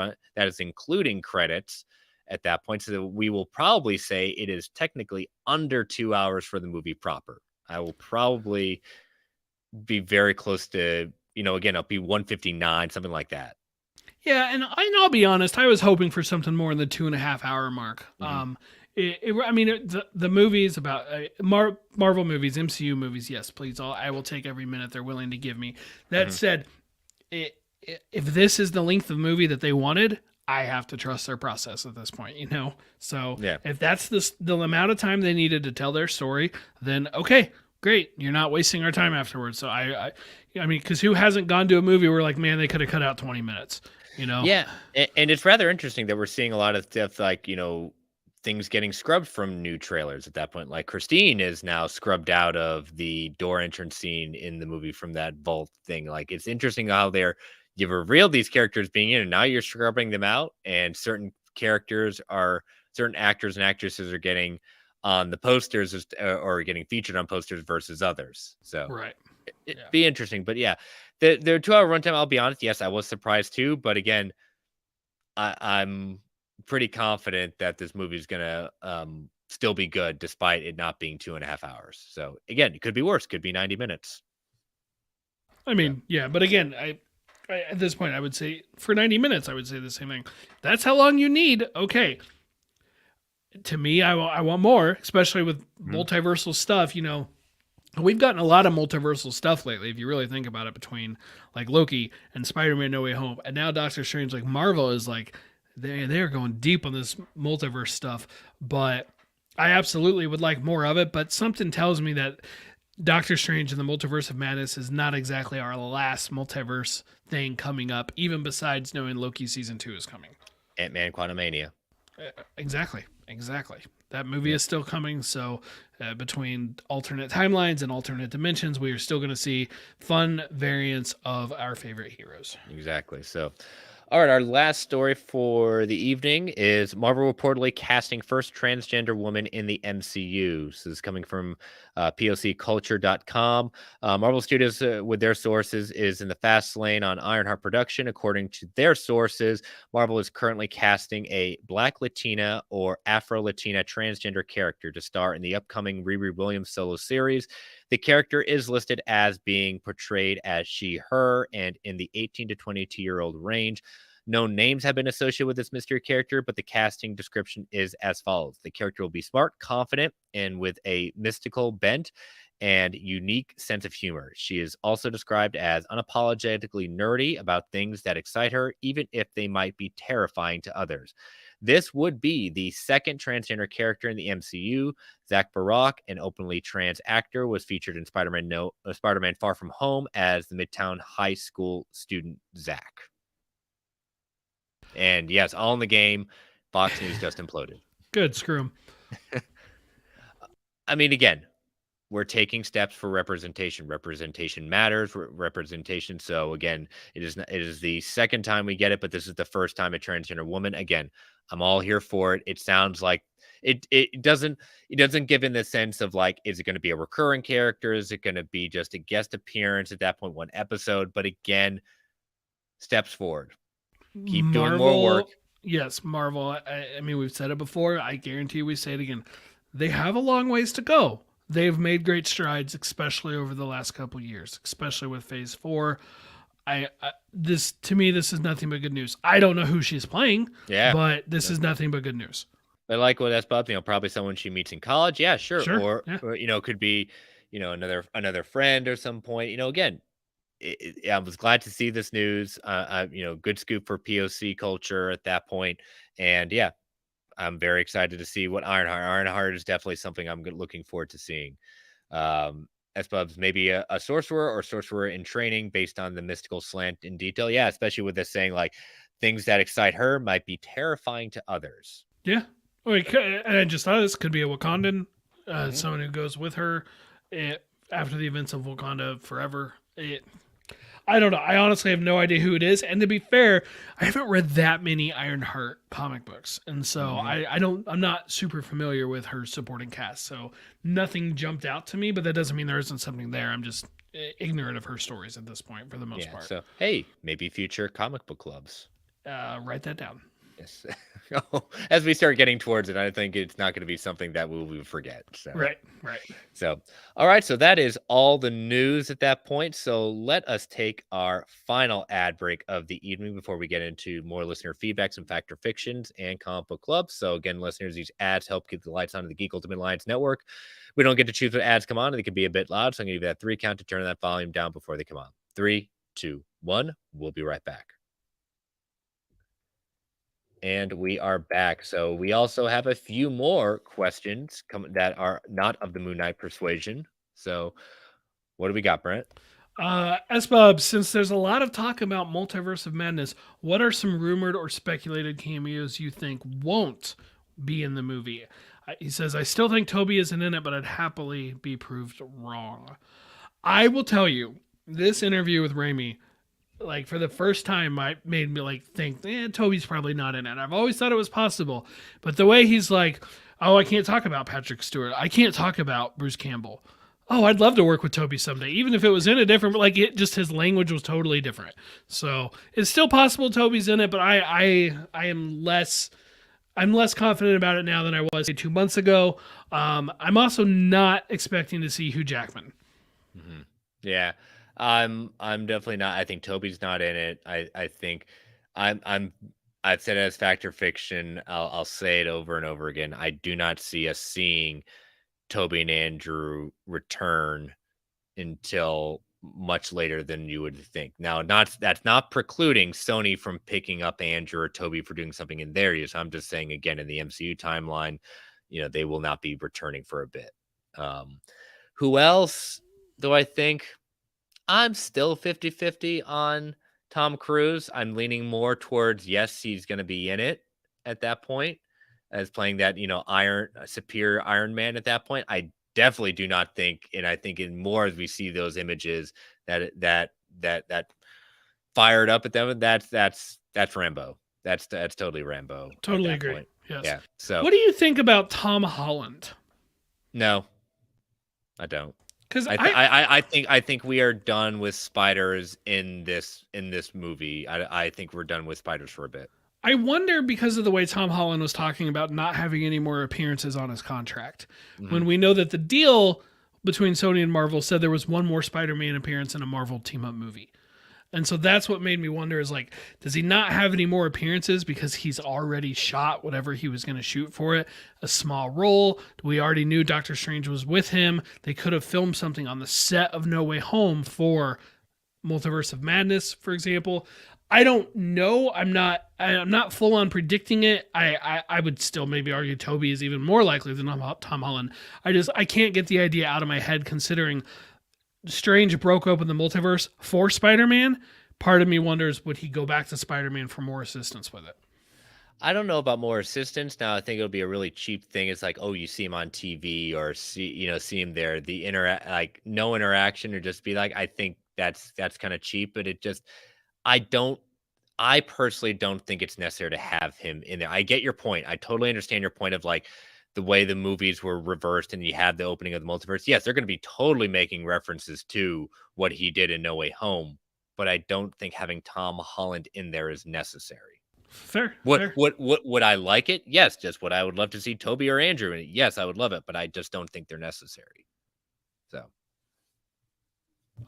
credits at that point. So we will probably say it is technically under 2 hours for the movie proper. I will probably be very close to, again, I'll be 159, something like that. Yeah, and I'll be honest, I was hoping for something more in the 2.5 hour mark. Mm-hmm. The movies about Marvel movies, MCU movies, yes, please. I will take every minute they're willing to give me. That said, if this is the length of movie that they wanted, I have to trust their process at this point, you know? So Yeah. if that's the amount of time they needed to tell their story, then okay, great. You're not wasting our time afterwards. So I mean, because who hasn't gone to a movie where like, man, they could have cut out 20 minutes, you know? Yeah, and it's rather interesting that we're seeing a lot of stuff like, things getting scrubbed from new trailers at that point. Like Christine is now scrubbed out of the door entrance scene in the movie from that vault thing. Like it's interesting how you've revealed these characters being in, and now you're scrubbing them out, and certain actors and actresses are getting on the posters or getting featured on posters versus others. So Right. it'd Yeah. be interesting. But yeah, the 2 hour runtime, I'll be honest, yes, I was surprised too. But again, I'm pretty confident that this movie is gonna still be good despite it not being 2.5 hours. So again, it could be worse, could be 90 minutes. I mean, yeah, but again, I at this point, I would say for 90 minutes, I would say the same thing. That's how long you need. Okay. To me, I want more, especially with Mhm. multiversal stuff. You know, we've gotten a lot of multiversal stuff lately, if you really think about it, between like Loki and Spider-Man No Way Home, and now Doctor Strange. Like Marvel is like they're going deep on this multiverse stuff, but I absolutely would like more of it. But something tells me that Doctor Strange and the Multiverse of Madness is not exactly our last multiverse thing coming up, even besides knowing Loki season 2 is coming. Ant-Man Quantumania. Exactly. That movie Yep. is still coming. So, between alternate timelines and alternate dimensions, we are still going to see fun variants of our favorite heroes. Exactly. So, all right, our last story for the evening is Marvel reportedly casting first transgender woman in the MCU. So this is coming from POCculture.com. Marvel Studios, with their sources, is in the fast lane on Ironheart production. According to their sources, Marvel is currently casting a Black Latina or Afro Latina transgender character to star in the upcoming Riri Williams solo series. The character is listed as being portrayed as she, her, and in the 18 to 22-year-old range. No names have been associated with this mystery character, but the casting description is as follows. The character will be smart, confident, and with a mystical bent and unique sense of humor. She is also described as unapologetically nerdy about things that excite her, even if they might be terrifying to others. This would be the second transgender character in the MCU. Zach Barak, an openly trans actor, was featured in Spider-Man Far From Home as the Midtown High School student Zach. And yes, all in the game. Fox News just imploded. Good, screw 'em. I mean, again, we're taking steps for representation. Representation matters. Representation. So again, it is the second time we get it, but this is the first time a transgender woman. Again, I'm all here for it. It sounds like it doesn't give in the sense of like, is it going to be a recurring character? Is it going to be just a guest appearance at that point, one episode? But again, steps forward. Keep doing more work. Marvel, yes, Marvel. I mean, we've said it before. I guarantee we say it again. They have a long ways to go. They've made great strides, especially over the last couple years, especially with Phase 4. This to me, this is nothing but good news. I don't know who she's playing, Yeah. but this is nothing but good news. But like what that's Bob, probably someone she meets in college. Yeah, sure. Sure, Or, yeah. could be, another friend or some point. Again, I was glad to see this news. Good scoop for POC culture at that point. And yeah, I'm very excited to see what Ironheart. Ironheart is definitely something I'm looking forward to seeing. As Bubs, maybe a sorcerer or sorcerer in training based on the mystical slant in detail. Yeah, especially with this saying like things that excite her might be terrifying to others. Yeah. And I just thought this could be a Wakandan, Mhm. someone who goes with her after the events of Wakanda forever. I don't know. I honestly have no idea who it is. And to be fair, I haven't read that many Ironheart comic books. And so Mhm. I'm not super familiar with her supporting cast. So nothing jumped out to me, but that doesn't mean there isn't something there. I'm just ignorant of her stories at this point for the most Yeah. part. So hey, maybe future comic book clubs. Write that down. Yes. As we start getting towards it, I think it's not going to be something that we will forget. So, Right, right. all right. So that is all the news at that point. So let us take our final ad break of the evening before we get into more listener feedbacks and factor fictions and comic book clubs. So again, listeners, these ads help keep the lights on in the Geek Ultimate Alliance Network. We don't get to choose what ads come on, and they can be a bit loud. So I'm going to give you that 3 count to turn that volume down before they come on. 3, 2, 1. We'll be right back. And we are back. So we also have a few more questions that are not of the Moon Knight persuasion. So what do we got, Brent? SBub, since there's a lot of talk about Multiverse of Madness, what are some rumored or speculated cameos you think won't be in the movie? He says, I still think Toby isn't in it, but I'd happily be proved wrong. I will tell you, this interview with Raimi, like for the first time, I made me like think, Toby's probably not in it. I've always thought it was possible, but the way he's like, oh, I can't talk about Patrick Stewart. I can't talk about Bruce Campbell. Oh, I'd love to work with Toby someday, even if it was in a different, like it just his language was totally different. So it's still possible Toby's in it, but I'm less confident about it now than I was 2 months ago. I'm also not expecting to see Hugh Jackman. Mm-hmm. Yeah, I'm definitely not. I think Toby's not in it. I think I've said it as fact or fiction. I'll say it over and over again. I do not see us seeing Toby and Andrew return until much later than you would think. Now, that's not precluding Sony from picking up Andrew or Toby for doing something in their use. I'm just saying again, in the MCU timeline, they will not be returning for a bit. Who else do I think? I'm still 50-50 on Tom Cruise. I'm leaning more towards yes, he's going to be in it at that point as playing that, superior Iron Man at that point. I definitely do not think, and I think in more as we see those images that fired up at them, that's Rambo. That's totally Rambo. Totally agree. Point. Yes. Yeah. So what do you think about Tom Holland? No, I don't. Because I think we are done with spiders in this movie. I think we're done with spiders for a bit. I wonder because of the way Tom Holland was talking about not having any more appearances on his contract. Mm-hmm. When we know that the deal between Sony and Marvel said there was one more Spider-Man appearance in a Marvel team-up movie. And so that's what made me wonder is like, does he not have any more appearances because he's already shot whatever he was going to shoot for it? A small role. We already knew Doctor Strange was with him. They could have filmed something on the set of No Way Home for Multiverse of Madness, for example. I don't know. I'm not full on predicting it. I would still maybe argue Toby is even more likely than Tom Holland. I can't get the idea out of my head considering Strange broke open the multiverse for Spider-Man. Part of me wonders, would he go back to Spider-Man for more assistance with it? I don't know about more assistance. Now, I think it'll be a really cheap thing. It's like, oh, you see him on TV or see him there. The no interaction or just be like, I think that's kind of cheap, but it just, I personally don't think it's necessary to have him in there. I get your point. I totally understand your point of like, the way the movies were reversed and you have the opening of the multiverse. Yes, they're going to be totally making references to what he did in No Way Home, but I don't think having Tom Holland in there is necessary. Fair. Would I like it? Yes, just what I would love to see Toby or Andrew in it. Yes, I would love it, but I just don't think they're necessary. So.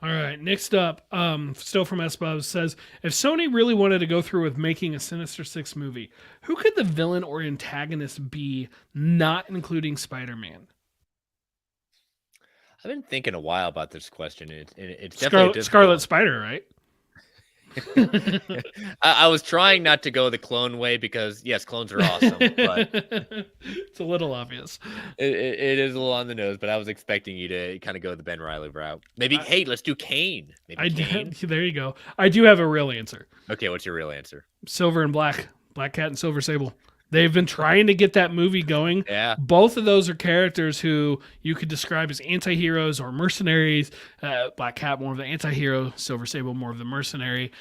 All right, next up, still from SBubs says, if Sony really wanted to go through with making a Sinister Six movie, who could the villain or antagonist be, not including Spider-Man? I've been thinking a while about this question. It's definitely Scarlet Spider, right? I was trying not to go the clone way because yes, clones are awesome, but it's a little obvious. It is a little on the nose, but I was expecting you to kind of go the Ben Reilly route. Maybe hey, let's do Kane. Kane. There you go. I do have a real answer. Okay, what's your real answer? Silver and Black Cat and Silver Sable. They've been trying to get that movie going. Yeah. Both of those are characters who you could describe as anti-heroes or mercenaries. Black Cat, more of the anti-hero. Silver Sable, more of the mercenary.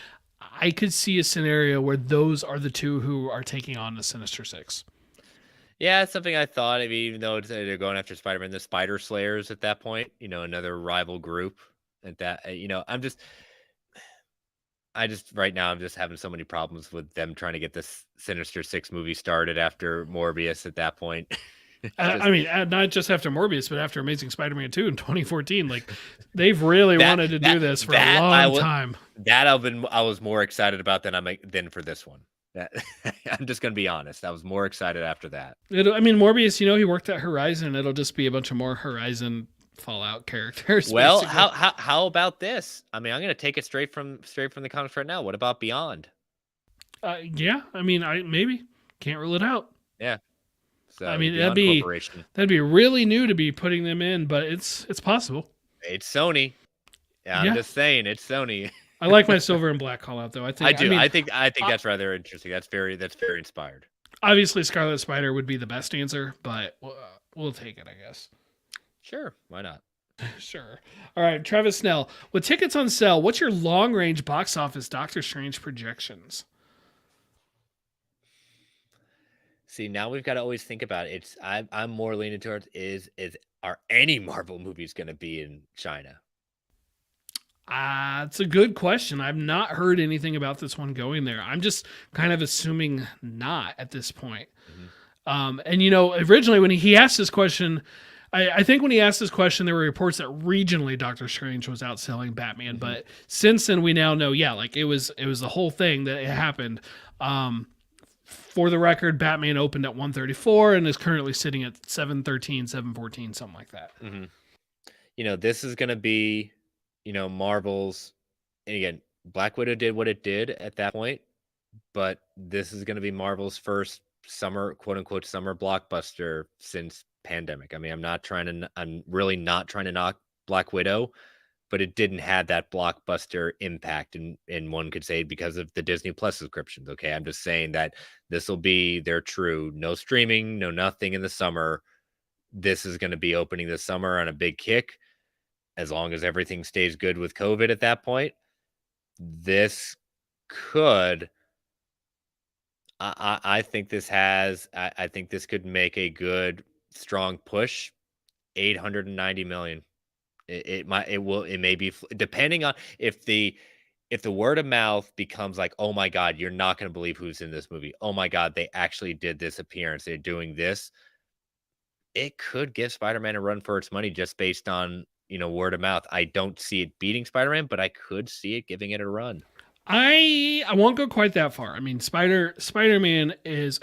I could see a scenario where those are the two who are taking on the Sinister Six. Yeah, it's something I thought. I mean, even though they're going after Spider-Man, the Spider Slayers at that point, another rival group at that, right now I'm just having so many problems with them trying to get this Sinister Six movie started after Morbius at that point. I mean, not just after Morbius, but after Amazing Spider-Man 2 in 2014. Like, they've really wanted to do this for a long time. I was more excited about than for this one. I'm just going to be honest. I was more excited after that. Morbius, he worked at Horizon. It'll just be a bunch of more Horizon Fallout characters, Well, basically. how about this? I mean, I'm gonna take it straight from the comics right now. What about Beyond? Yeah, I mean, I maybe can't rule it out. Yeah. I So the mean, that'd Beyond be Corporation. that'd be really new to be putting them in, but it's possible. It's Sony. Yeah, I'm Yeah, just saying it's Sony. I like my silver and black call out though. I I think. I do. mean, I think uh, that's rather interesting. That's very inspired. obviously Scarlet Spider would be the best answer, but we'll take it, I guess. Sure, why not? Sure. All right, Travis Snell. With tickets on sale, what's your long range box office Doctor Strange projections? See, now we've got to always think about it. I'm more leaning towards is are any Marvel movies going to be in China? It's a good question. I've not heard anything about this one going there. I'm just kind of assuming not at this point. Mhm. And you know, originally when he asked this question, I think when he asked this question, there were reports that regionally Doctor Strange was outselling Batman. Mhm. But since then, we now know, yeah, like it was the whole thing that it happened. For the record, Batman opened at 134 and is currently sitting at 713, 714, something like that. Mhm. You know, this is going to be, Marvel's, and again, Black Widow did what it did at that point, but this is going to be Marvel's first summer, quote unquote, summer blockbuster since pandemic. I mean, I'm really not trying to knock Black Widow, but it didn't have that blockbuster impact, and one could say because of the Disney Plus subscriptions. Okay, I'm just saying that this will be their true no streaming, no nothing in the summer. This is going to be opening this summer on a big kick. As long as everything stays good with COVID at that point, this could. I think this has. I think this could make a good, strong push. 890 million. It might. It will. It may be depending on if the word of mouth becomes like, oh my god, you're not going to believe who's in this movie. Oh my god, they actually did this appearance. They're doing this. It could give Spider-Man a run for its money just based on, word of mouth. I don't see it beating Spider-Man, but I could see it giving it a run. I won't go quite that far. I mean, Spider-Man is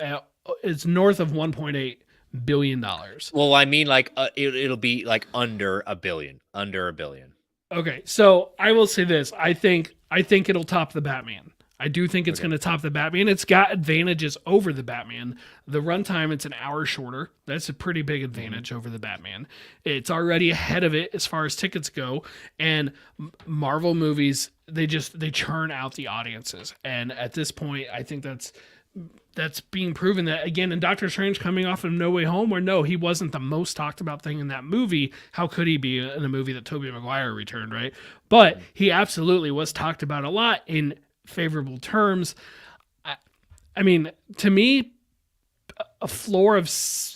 north of 1.8 billion dollars. Well, I mean, like, it'll be like under a billion, under a billion. Okay, so I will say this: I think it'll top the Batman. I do think it's Okay. going to top the Batman. It's got advantages over the Batman. The runtime, it's an hour shorter. That's a pretty big advantage over the Batman. It's already ahead of it as far as tickets go. And Marvel movies, they churn out the audiences. And at this point, I think that's being proven that again in Doctor Strange coming off of No Way Home, where no, he wasn't the most talked about thing in that movie. How could he be in a movie that Tobey Maguire returned, right? But he absolutely was talked about a lot in favorable terms. I mean, to me, a floor of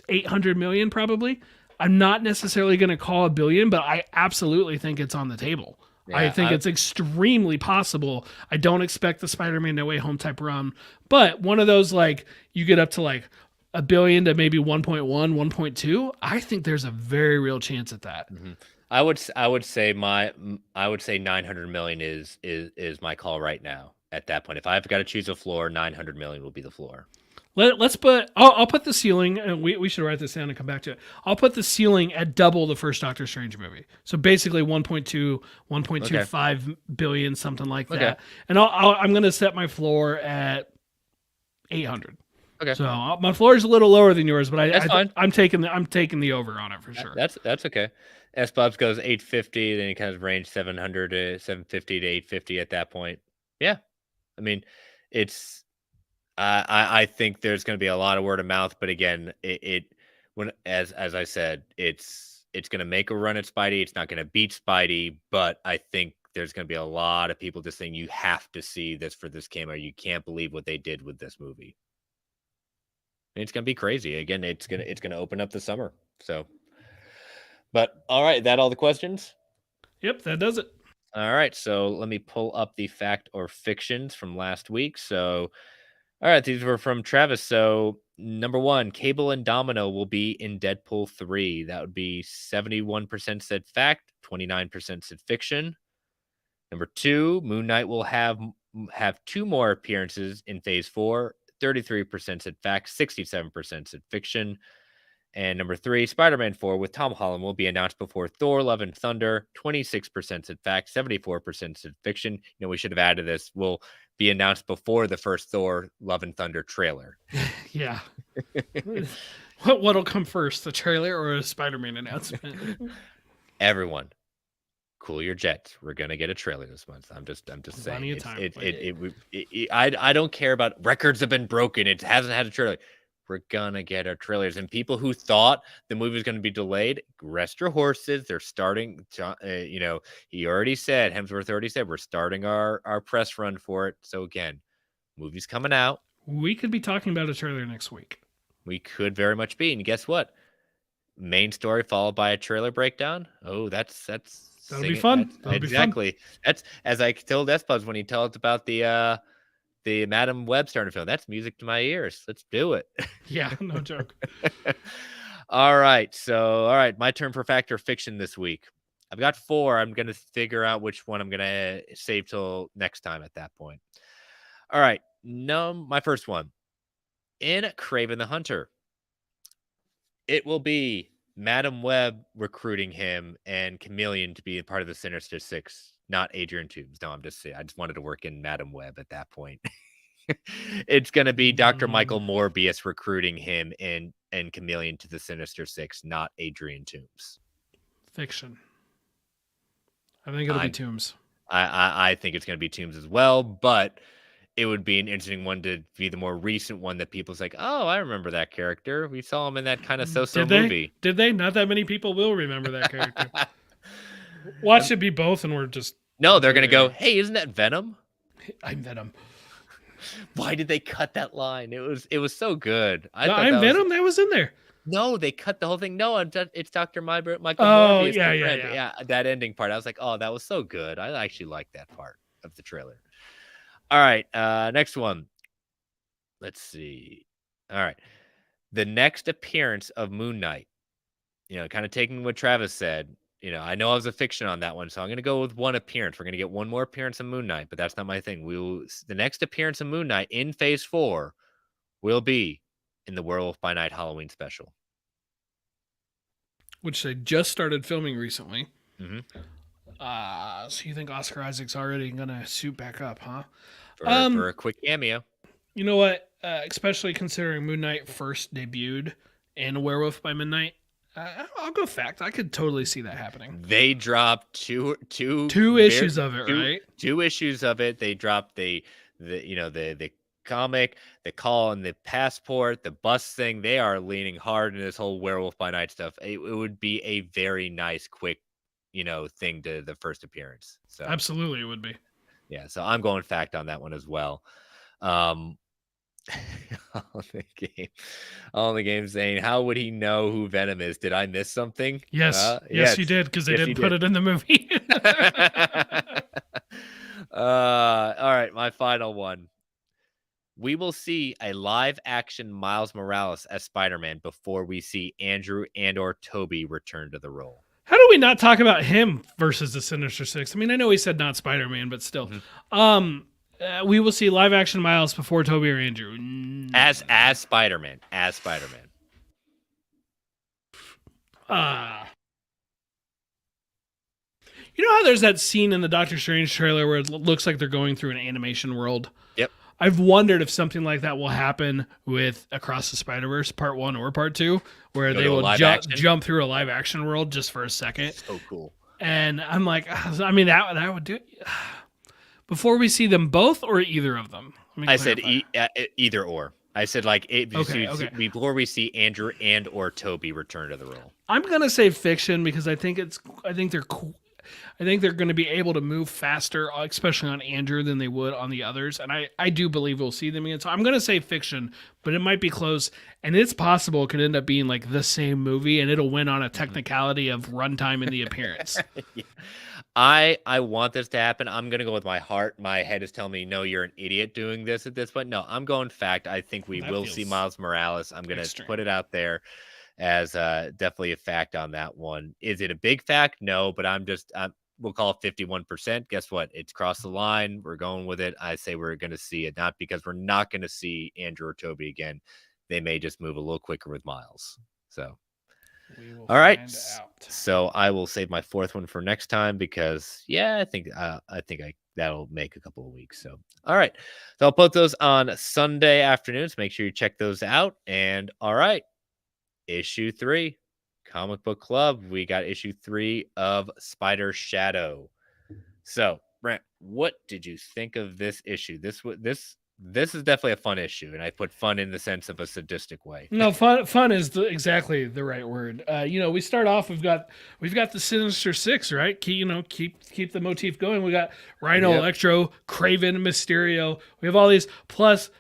800 million probably. I'm not necessarily going to call a billion, but I absolutely think it's on the table. I think it's extremely possible. I don't expect the Spider-Man No Way Home type run, but one of those like you get up to like a billion to maybe 1.1, 1.2. I think there's a very real chance at that. I would say 900 million is my call right now. At that point, if I've got to choose a floor, 900 million will be the floor. Let's put. I'll put the ceiling, and we should write this down and come back to it. I'll put the ceiling at double the first Doctor Strange movie. So basically 1.2, 1.25 billion, something like that. Okay. And I'm going to set my floor at 800. Okay. So my floor is a little lower than yours, but That's fine. I'm taking the over on it for sure. That's okay. S Bubs goes 850, then he kind of range 700 to 750 to 850 at that point. Yeah, I mean, it's. I think there's going to be a lot of word of mouth, but again, it when as I said, it's going to make a run at Spidey. It's not going to beat Spidey, but I think there's going to be a lot of people just saying you have to see this for this camera. You can't believe what they did with this movie. And it's going to be crazy. Again, it's gonna open up the summer. So, but all right, that all the questions. Yep, that does it. All right, so let me pull up the fact or fictions from last week. So, all right, these were from Travis. So, number one, Cable and Domino will be in Deadpool 3. That would be 71% said fact, 29% said fiction. Number two, Moon Knight will have two more appearances in Phase 4. 33% said fact, 67% said fiction. And number 3, Spider-Man 4 with Tom Holland will be announced before Thor: Love and Thunder. 26% said fact, 74% said fiction. We should have added this. Will be announced before the first Thor: Love and Thunder trailer. Yeah. What'll come first, the trailer or a Spider-Man announcement? Everyone, cool your jets. We're gonna get a trailer this month. I'm just Plenty saying. of time. I don't care about records have been broken. It hasn't had a trailer. We're gonna get our trailers. And people who thought the movie was gonna be delayed, rest your horses. They're starting. He already said, Hemsworth already said, we're starting our press run for it. So again, movie's coming out. We could be talking about a trailer next week. We could very much be. And guess what? Main story followed by a trailer breakdown. Oh, that'll be fun. Exactly. That's, as I told Espuz when he told us about the Madam Web starting film. That's music to my ears. Let's do it. Yeah, no joke. All right. My turn for fact or fiction this week. I've got 4. I'm going to figure out which one I'm going to save till next time at that point. All right. No, my first one. In Kraven the Hunter, it will be Madam Web recruiting him and Chameleon to be a part of the Sinister Six, not Adrian Toomes. No, I'm just saying. I just wanted to work in Madam Web at that point. It's going to be Dr. Michael Morbius recruiting him and Chameleon to the Sinister Six, not Adrian Toomes. Fiction. I think it'll be Toomes. I think it's going to be Toomes as well, but it would be an interesting one to be the more recent one that people's like, oh, I remember that character. We saw him in that kind of so-so movie. Did they? Not that many people will remember that character. Watch it be both, and we're just... No, they're going to go, hey, isn't that Venom? I'm Venom. Why did they cut that line? It was so good. I'm Venom? That was in there. No, they cut the whole thing. No, it's Dr. Michael Oh, Morbius. Yeah. That ending part. I was like, oh, that was so good. I actually like that part of the trailer. All right, next one. Let's see. All right. The next appearance of Moon Knight, kind of taking what Travis said, I know I was a fiction on that one, so I'm going to go with one appearance. We're going to get one more appearance of Moon Knight, but that's not my thing. The next appearance of Moon Knight in Phase 4 will be in the Werewolf by Night Halloween special. Which they just started filming recently. Mm-hmm. So you think Oscar Isaac's already going to suit back up, huh? For a quick cameo. You know what? Especially considering Moon Knight first debuted in Werewolf by Midnight, I'll go fact. I could totally see that happening. They dropped two issues of it, right? 2 issues of it. They dropped the comic, the call, and the passport, the bus thing. They are leaning hard in this whole Werewolf by Night stuff. It would be a very nice, quick, thing to the first appearance. So absolutely, it would be. Yeah, so I'm going fact on that one as well. On the game saying, how would he know who Venom is? Did I miss something? Yes, you did, because they didn't put it in the movie. All right, my final one. We will see a live-action Miles Morales as Spider-Man before we see Andrew and/or Toby return to the role. How do we not talk about him versus the Sinister Six? I mean, I know he said not Spider-Man, but still. Mm-hmm. We will see live-action Miles before Toby or Andrew. As Spider-Man. As Spider-Man. You know how there's that scene in the Doctor Strange trailer where it looks like they're going through an animation world? Yep. I've wondered if something like that will happen with Across the Spider-Verse Part 1 or Part 2, where they will jump through a live-action world just for a second. So cool. And I'm like, I mean, that would do it. Before we see them both or either of them? I said either or. I said before we see Andrew and/or Toby return to the role. I'm gonna say fiction because I think they're cool. I think they're going to be able to move faster, especially on Andrew, than they would on the others. And I do believe we'll see them again. So I'm going to say fiction, but it might be close. And it's possible it could end up being like the same movie, and it'll win on a technicality of runtime in the appearance. Yeah. I want this to happen. I'm going to go with my heart. My head is telling me, no, you're an idiot doing this at this point. No, I'm going fact. I think we will see Miles Morales. I'm going to put it out there as definitely a fact on that one. Is it a big fact? No, but we'll call it 51%. Guess what? It's crossed the line. We're going with it. I say we're going to see it, not because we're not going to see Andrew or Toby again. They may just move a little quicker with Miles. So We will All right. find out. So I will save my fourth one for next time because yeah, I think that'll make a couple of weeks. So all right. So I'll put those on Sunday afternoons. Make sure you check those out. And all right, issue 3, Comic Book Club. We got issue 3 of Spider Shadow. So, Brent, what did you think of this issue? This is definitely a fun issue, and I put fun in the sense of a sadistic way. No, fun is exactly the right word. We start off. We've got the Sinister Six, right? Keep the motif going. We got Rhino, Yep. Electro, Craven, Mysterio. We have all these plus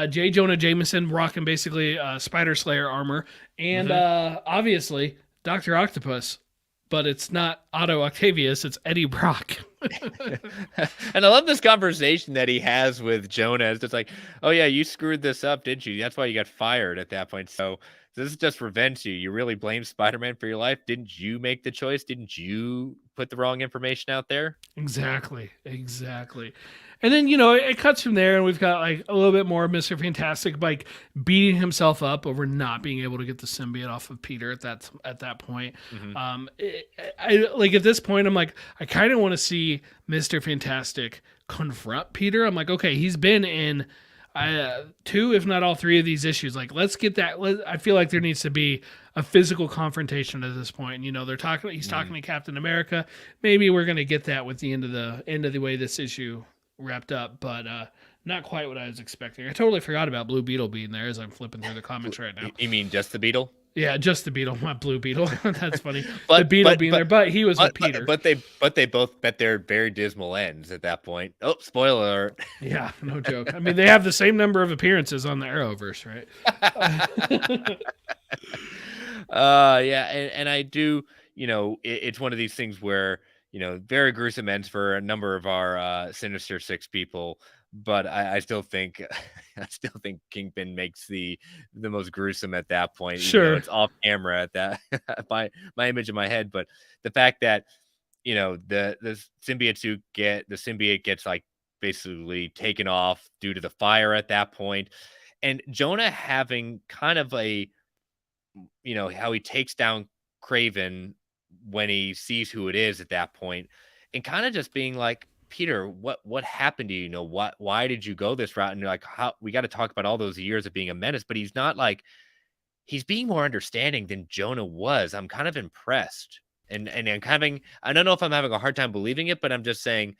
J. Jonah Jameson rocking basically Spider Slayer armor, and obviously Doctor Octopus. But it's not Otto Octavius; it's Eddie Brock. And I love this conversation that he has with Jonah. It's just like, oh yeah, you screwed this up, didn't you? That's why you got fired at that point. So this is just revenge. You really blame Spider-Man for your life. Didn't you make the choice? Didn't you put the wrong information out there? Exactly. And then it cuts from there, and we've got like a little bit more of Mr. Fantastic, like beating himself up over not being able to get the symbiote off of Peter at that point. I like at this point, I'm like, I kind of want to see Mr. Fantastic confront Peter. I'm like, okay, he's been in 2, if not all 3 of these issues. Like, let's get that. I feel like there needs to be a physical confrontation at this point. They're talking. He's talking to Captain America. Maybe we're gonna get that with the end of the way this issue wrapped up, but not quite what I was expecting. I totally forgot about Blue Beetle being there as I'm flipping through the comics right now. You mean just the Beetle? Yeah, just the Beetle, not Blue Beetle. That's funny. But, the Beetle being there, but he was with Peter. But they both met their very dismal ends at that point. Oh, spoiler alert. Yeah, no joke. I mean, they have the same number of appearances on the Arrowverse, right? Yeah, and I do, it's one of these things where, very gruesome ends for a number of our Sinister Six people, but I still think Kingpin makes the most gruesome at that point. Sure. Even though it's off camera at that my image in my head, but the fact that the symbiote gets like basically taken off due to the fire at that point, and Jonah having kind of a how he takes down Craven when he sees who it is at that point, and kind of just being like, Peter, what happened to you? Why did you go this route? And like, how we got to talk about all those years of being a menace, but he's not like, he's being more understanding than Jonah was. I'm kind of impressed. And I don't know if I'm having a hard time believing it, but I'm just saying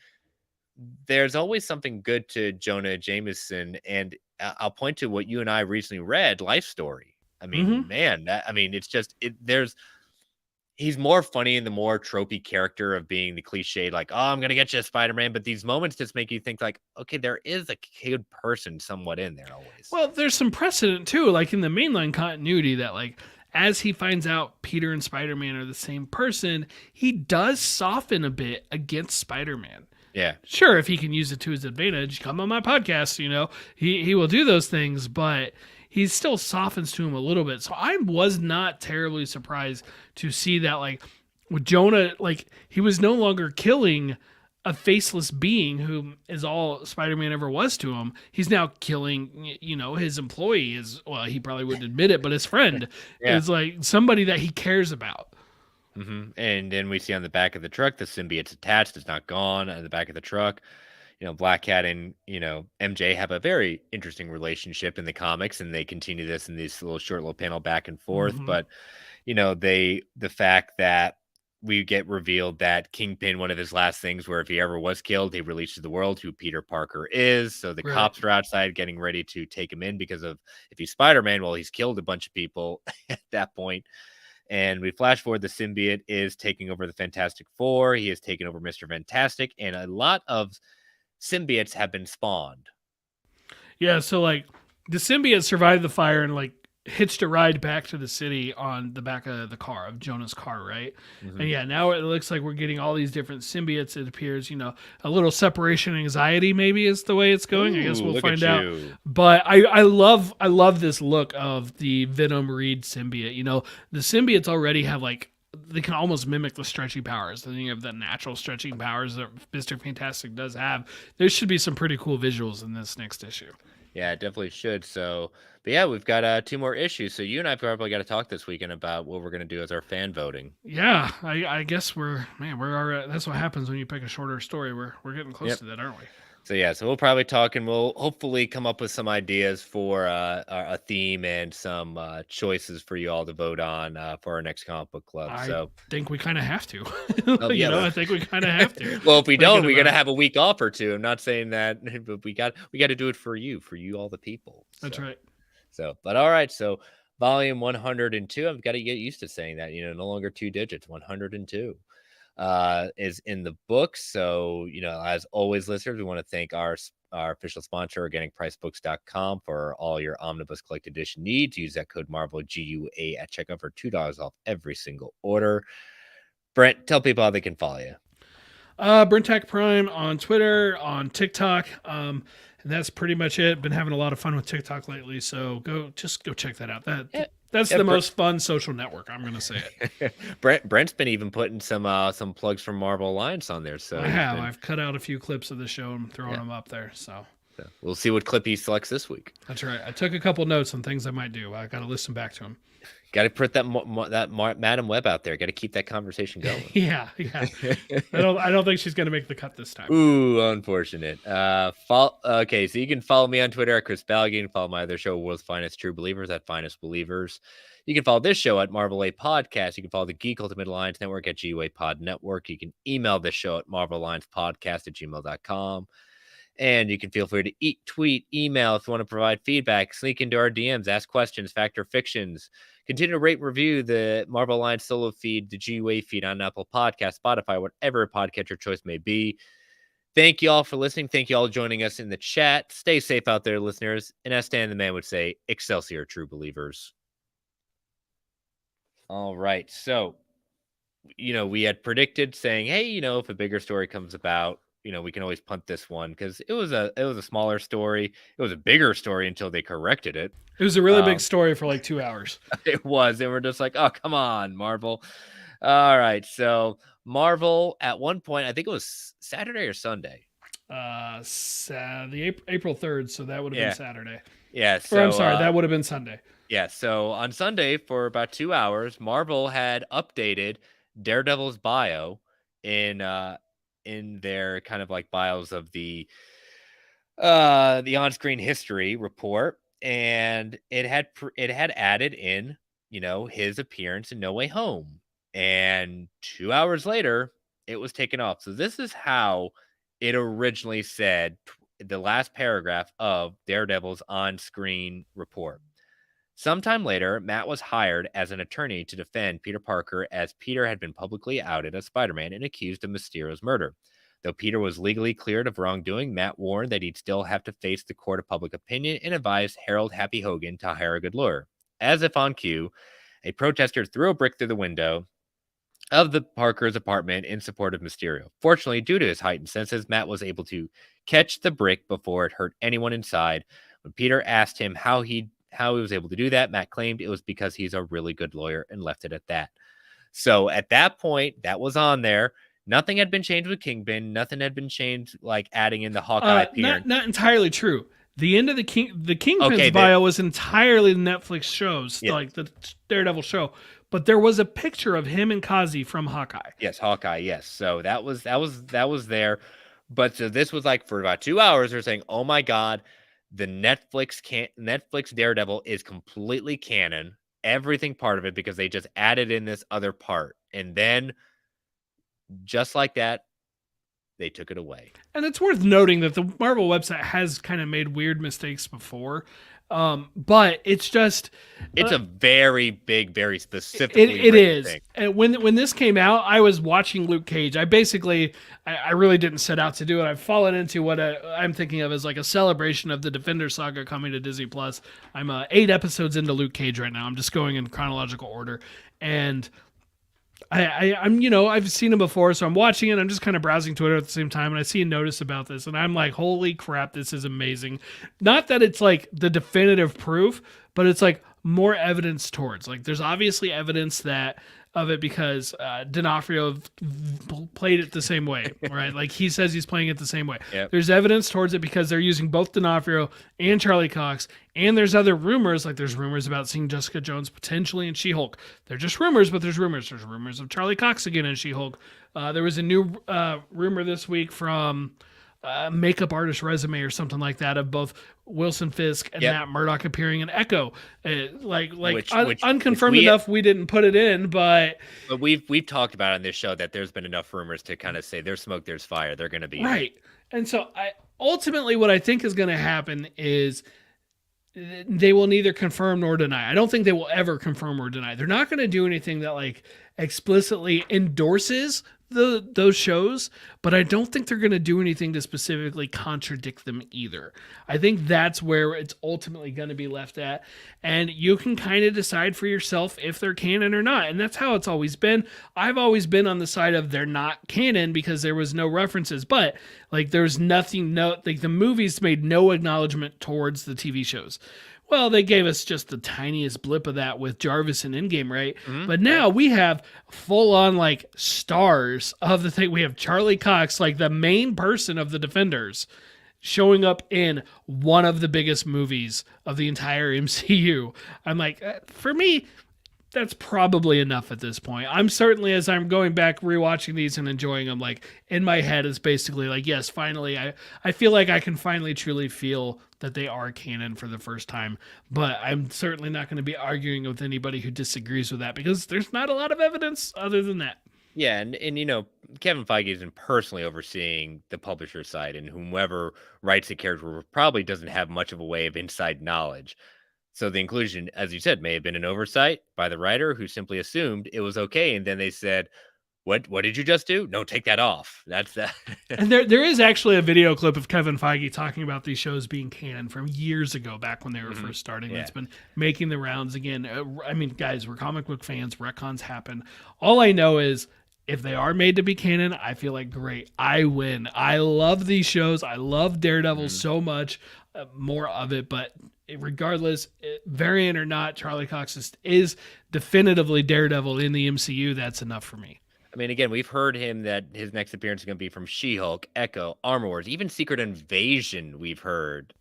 there's always something good to Jonah Jameson. And I'll point to what you and I recently read, Life Story. I mean, man, it's just he's more funny and the more tropey character of being the cliche, like, oh, I'm going to get you, Spider-Man. But these moments just make you think like, okay, there is a good person somewhat in there always. Well, there's some precedent too, like in the mainline continuity that like, as he finds out Peter and Spider-Man are the same person, he does soften a bit against Spider-Man. Yeah. Sure, if he can use it to his advantage, come on my podcast, he will do those things, but he still softens to him a little bit. So I was not terribly surprised to see that, like, with Jonah, like, he was no longer killing a faceless being who is all Spider-Man ever was to him. He's now killing, his employee, he probably wouldn't admit it, but his friend is like somebody that he cares about. And then we see on the back of the truck, the symbiote's attached. It's not gone on the back of the truck. Black Cat and, MJ have a very interesting relationship in the comics, and they continue this in this short little panel back and forth. But, the fact that we get revealed that Kingpin, one of his last things where if he ever was killed, he released to the world who Peter Parker is. So the cops are outside getting ready to take him in because of if he's Spider-Man, well, he's killed a bunch of people at that point. And we flash forward, the symbiote is taking over the Fantastic Four. He has taken over Mr. Fantastic, and a lot of symbiotes have been spawned. Yeah, so like the symbiote survived the fire and like hitched a ride back to the city on the back of the car, of Jonah's car, right? And yeah, now it looks like we're getting all these different symbiotes. It appears, a little separation anxiety maybe is the way it's going. I guess we'll find out. But I love this look of the Venom Reed symbiote. The symbiotes already have like, they can almost mimic the stretching powers. Then you have the natural stretching powers that Mr. Fantastic does have. There should be some pretty cool visuals in this next issue. Yeah, it definitely should. So, but yeah, we've got 2 more issues. So you and I probably got to talk this weekend about what we're gonna do as our fan voting. Yeah, I guess we're already, that's what happens when you pick a shorter story. We're getting close Yep. to that, aren't we? So yeah, so we'll probably talk and we'll hopefully come up with some ideas for a theme and some choices for you all to vote on for our next comic book club. I So, think we kind of have to. yeah, I think we kind of have to. well, if we don't, Thinking we're about gonna it. have a week off or two. I'm not saying that, but we got to do it for you, all the people. That's So, right. but all right. So, volume 102. I've got to get used to saying that. No longer 2 digits. 102 is in the books. So, as always, listeners, we want to thank our official sponsor, organicpricebooks.com, for all your omnibus collected edition needs. Use that code Marvel GUA at checkout for $2 off every single order. Brent, tell people how they can follow you. Brentak Prime on Twitter, on TikTok. And that's pretty much it. Been having a lot of fun with TikTok lately, so go check that out. Yeah, That's yeah, the most fun social network. I'm gonna say it. Brent's been even putting some plugs from Marvel Alliance on there. So I've cut out a few clips of the show and throwing them up there. So we'll see what clip he selects this week. that's right. I took a couple notes on things I might do. I got to listen back to them. Got to put that Madam Web out there. Got to keep that conversation going. Yeah. I don't think she's gonna make the cut this time. Ooh, unfortunate. Okay, so you can follow me on Twitter at Chris Balgi. You can follow my other show, World's Finest True Believers, at Finest Believers. You can follow this show at Marvel A Podcast. You can follow the Geek Ultimate Alliance Network at GUA Pod Network. You can email this show at marvelalliancepodcast@gmail.com. And you can feel free to tweet, email if you want to provide feedback, sneak into our DMs, ask questions, factor fictions. Continue to rate and review the Marvel Alliance solo feed, the GUA feed on Apple Podcast, Spotify, whatever podcatcher choice may be. Thank you all for listening. Thank you all joining us in the chat. Stay safe out there, listeners. And as Stan the Man would say, Excelsior, true believers. All right. So, we had predicted saying, hey, if a bigger story comes about, we can always punt this one because it was a smaller story. It was a bigger story until they corrected it. It was a really big story for like 2 hours. It was, and we're just like, oh, come on, Marvel. All right, so Marvel at one point, I think it was Saturday or Sunday. The April 3rd, so that would have been Saturday. Yeah, so I'm sorry, that would have been Sunday. Yeah, so on Sunday for about 2 hours, Marvel had updated Daredevil's bio in their kind of like bios of the on-screen history report, and it had added in his appearance in No Way Home, and 2 hours later it was taken off. So this is how it originally said, the last paragraph of Daredevil's on-screen report. Sometime later, Matt was hired as an attorney to defend Peter Parker, as Peter had been publicly outed as Spider-Man and accused of Mysterio's murder. Though Peter was legally cleared of wrongdoing, Matt warned that he'd still have to face the court of public opinion and advised Harold Happy Hogan to hire a good lawyer. As if on cue, a protester threw a brick through the window of the Parker's apartment in support of Mysterio. Fortunately, due to his heightened senses, Matt was able to catch the brick before it hurt anyone inside. When Peter asked him how he was able to do that, Matt claimed it was because he's a really good lawyer and left it at that. So at that point, that was on there. Nothing had been changed with Kingpin. Nothing had been changed, like adding in the Hawkeye appearance. Not entirely true. The end of the Kingpin's bio was entirely the Netflix shows, like the Daredevil show. But there was a picture of him and Kazi from Hawkeye. Yes, Hawkeye. Yes, so that was there. But so this was like for about 2 hours. They're saying, "Oh my God, the Netflix Daredevil is completely canon, everything part of it, because they just added in this other part." And then, just like that, they took it away. And it's worth noting that the Marvel website has kind of made weird mistakes before. But it's just a very big, very specific. It is. Thing. And when this came out, I was watching Luke Cage. I really didn't set out to do it. I've fallen into what I'm thinking of as like a celebration of the Defender saga coming to Disney Plus. I'm 8 episodes into Luke Cage right now. I'm just going in chronological order, and I'm I've seen him before, so I'm watching it. I'm just kind of browsing Twitter at the same time, and I see a notice about this, and I'm like, holy crap, this is amazing. Not that it's like the definitive proof, but it's like more evidence towards, like, there's obviously evidence that of it because D'Onofrio played it the same way, right? Like he says he's playing it the same way. Yep. There's evidence towards it because they're using both D'Onofrio and Charlie Cox, and there's other rumors, like there's rumors about seeing Jessica Jones potentially in She-Hulk. They're just rumors, but there's rumors. There's rumors of Charlie Cox again in She-Hulk. There was a new rumor this week from makeup artist resume or something like that of both Wilson Fisk and Matt Murdock appearing in Echo. Which unconfirmed enough we didn't put it in, but we've talked about on this show that there's been enough rumors to kind of say there's smoke, there's fire. They're going to be right. And so ultimately what I think is going to happen is they will neither confirm nor deny. I don't think they will ever confirm or deny. They're not going to do anything that like explicitly endorses those shows, but I don't think they're going to do anything to specifically contradict them either. I think that's where it's ultimately going to be left at, and you can kind of decide for yourself if they're canon or not, and that's how it's always been. I've always been on the side of they're not canon because there was no references, but like there's nothing, like the movies made no acknowledgement towards the TV shows. Well, they gave us just the tiniest blip of that with Jarvis and Endgame, right? Mm-hmm. But now we have full-on, like, stars of the thing. We have Charlie Cox, like, the main person of the Defenders, showing up in one of the biggest movies of the entire MCU. I'm like, for me, that's probably enough at this point. I'm certainly, as I'm going back, rewatching these and enjoying them, like, in my head, it's basically like, yes, finally, I feel like I can finally truly feel that they are canon for the first time, but I'm certainly not going to be arguing with anybody who disagrees with that because there's not a lot of evidence other than that. Yeah, and you know, Kevin Feige isn't personally overseeing the publisher side, and whomever writes the character probably doesn't have much of a way of inside knowledge. So the inclusion, as you said, may have been an oversight by the writer who simply assumed it was okay, and then they said, What did you just do? No, take that off. That's that. And there is actually a video clip of Kevin Feige talking about these shows being canon from years ago, back when they were first starting. Yeah. It's been making the rounds again. I mean, guys, we're comic book fans. Retcons happen. All I know is if they are made to be canon, I feel like great. I win. I love these shows. I love Daredevil so much. More of it, but regardless, variant or not, Charlie Cox is definitively Daredevil in the MCU. That's enough for me. I mean, again, we've heard him that his next appearance is going to be from She-Hulk, Echo, Armor Wars, even Secret Invasion. We've heard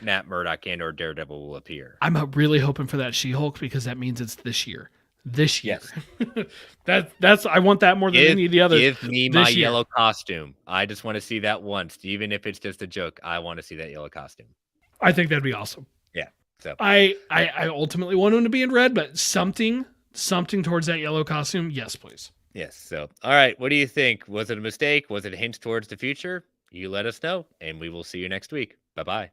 Matt Murdock and or Daredevil will appear. I'm really hoping for that She-Hulk because that means it's this year. This year. Yes. that's I want that more than any of the others. Give me my yellow costume. I just want to see that once, even if it's just a joke. I want to see that yellow costume. I think that'd be awesome. Yeah. So I ultimately want him to be in red, but something towards that yellow costume. Yes, please. Yes. So, all right. What do you think? Was it a mistake? Was it a hint towards the future? You let us know, and we will see you next week. Bye-bye.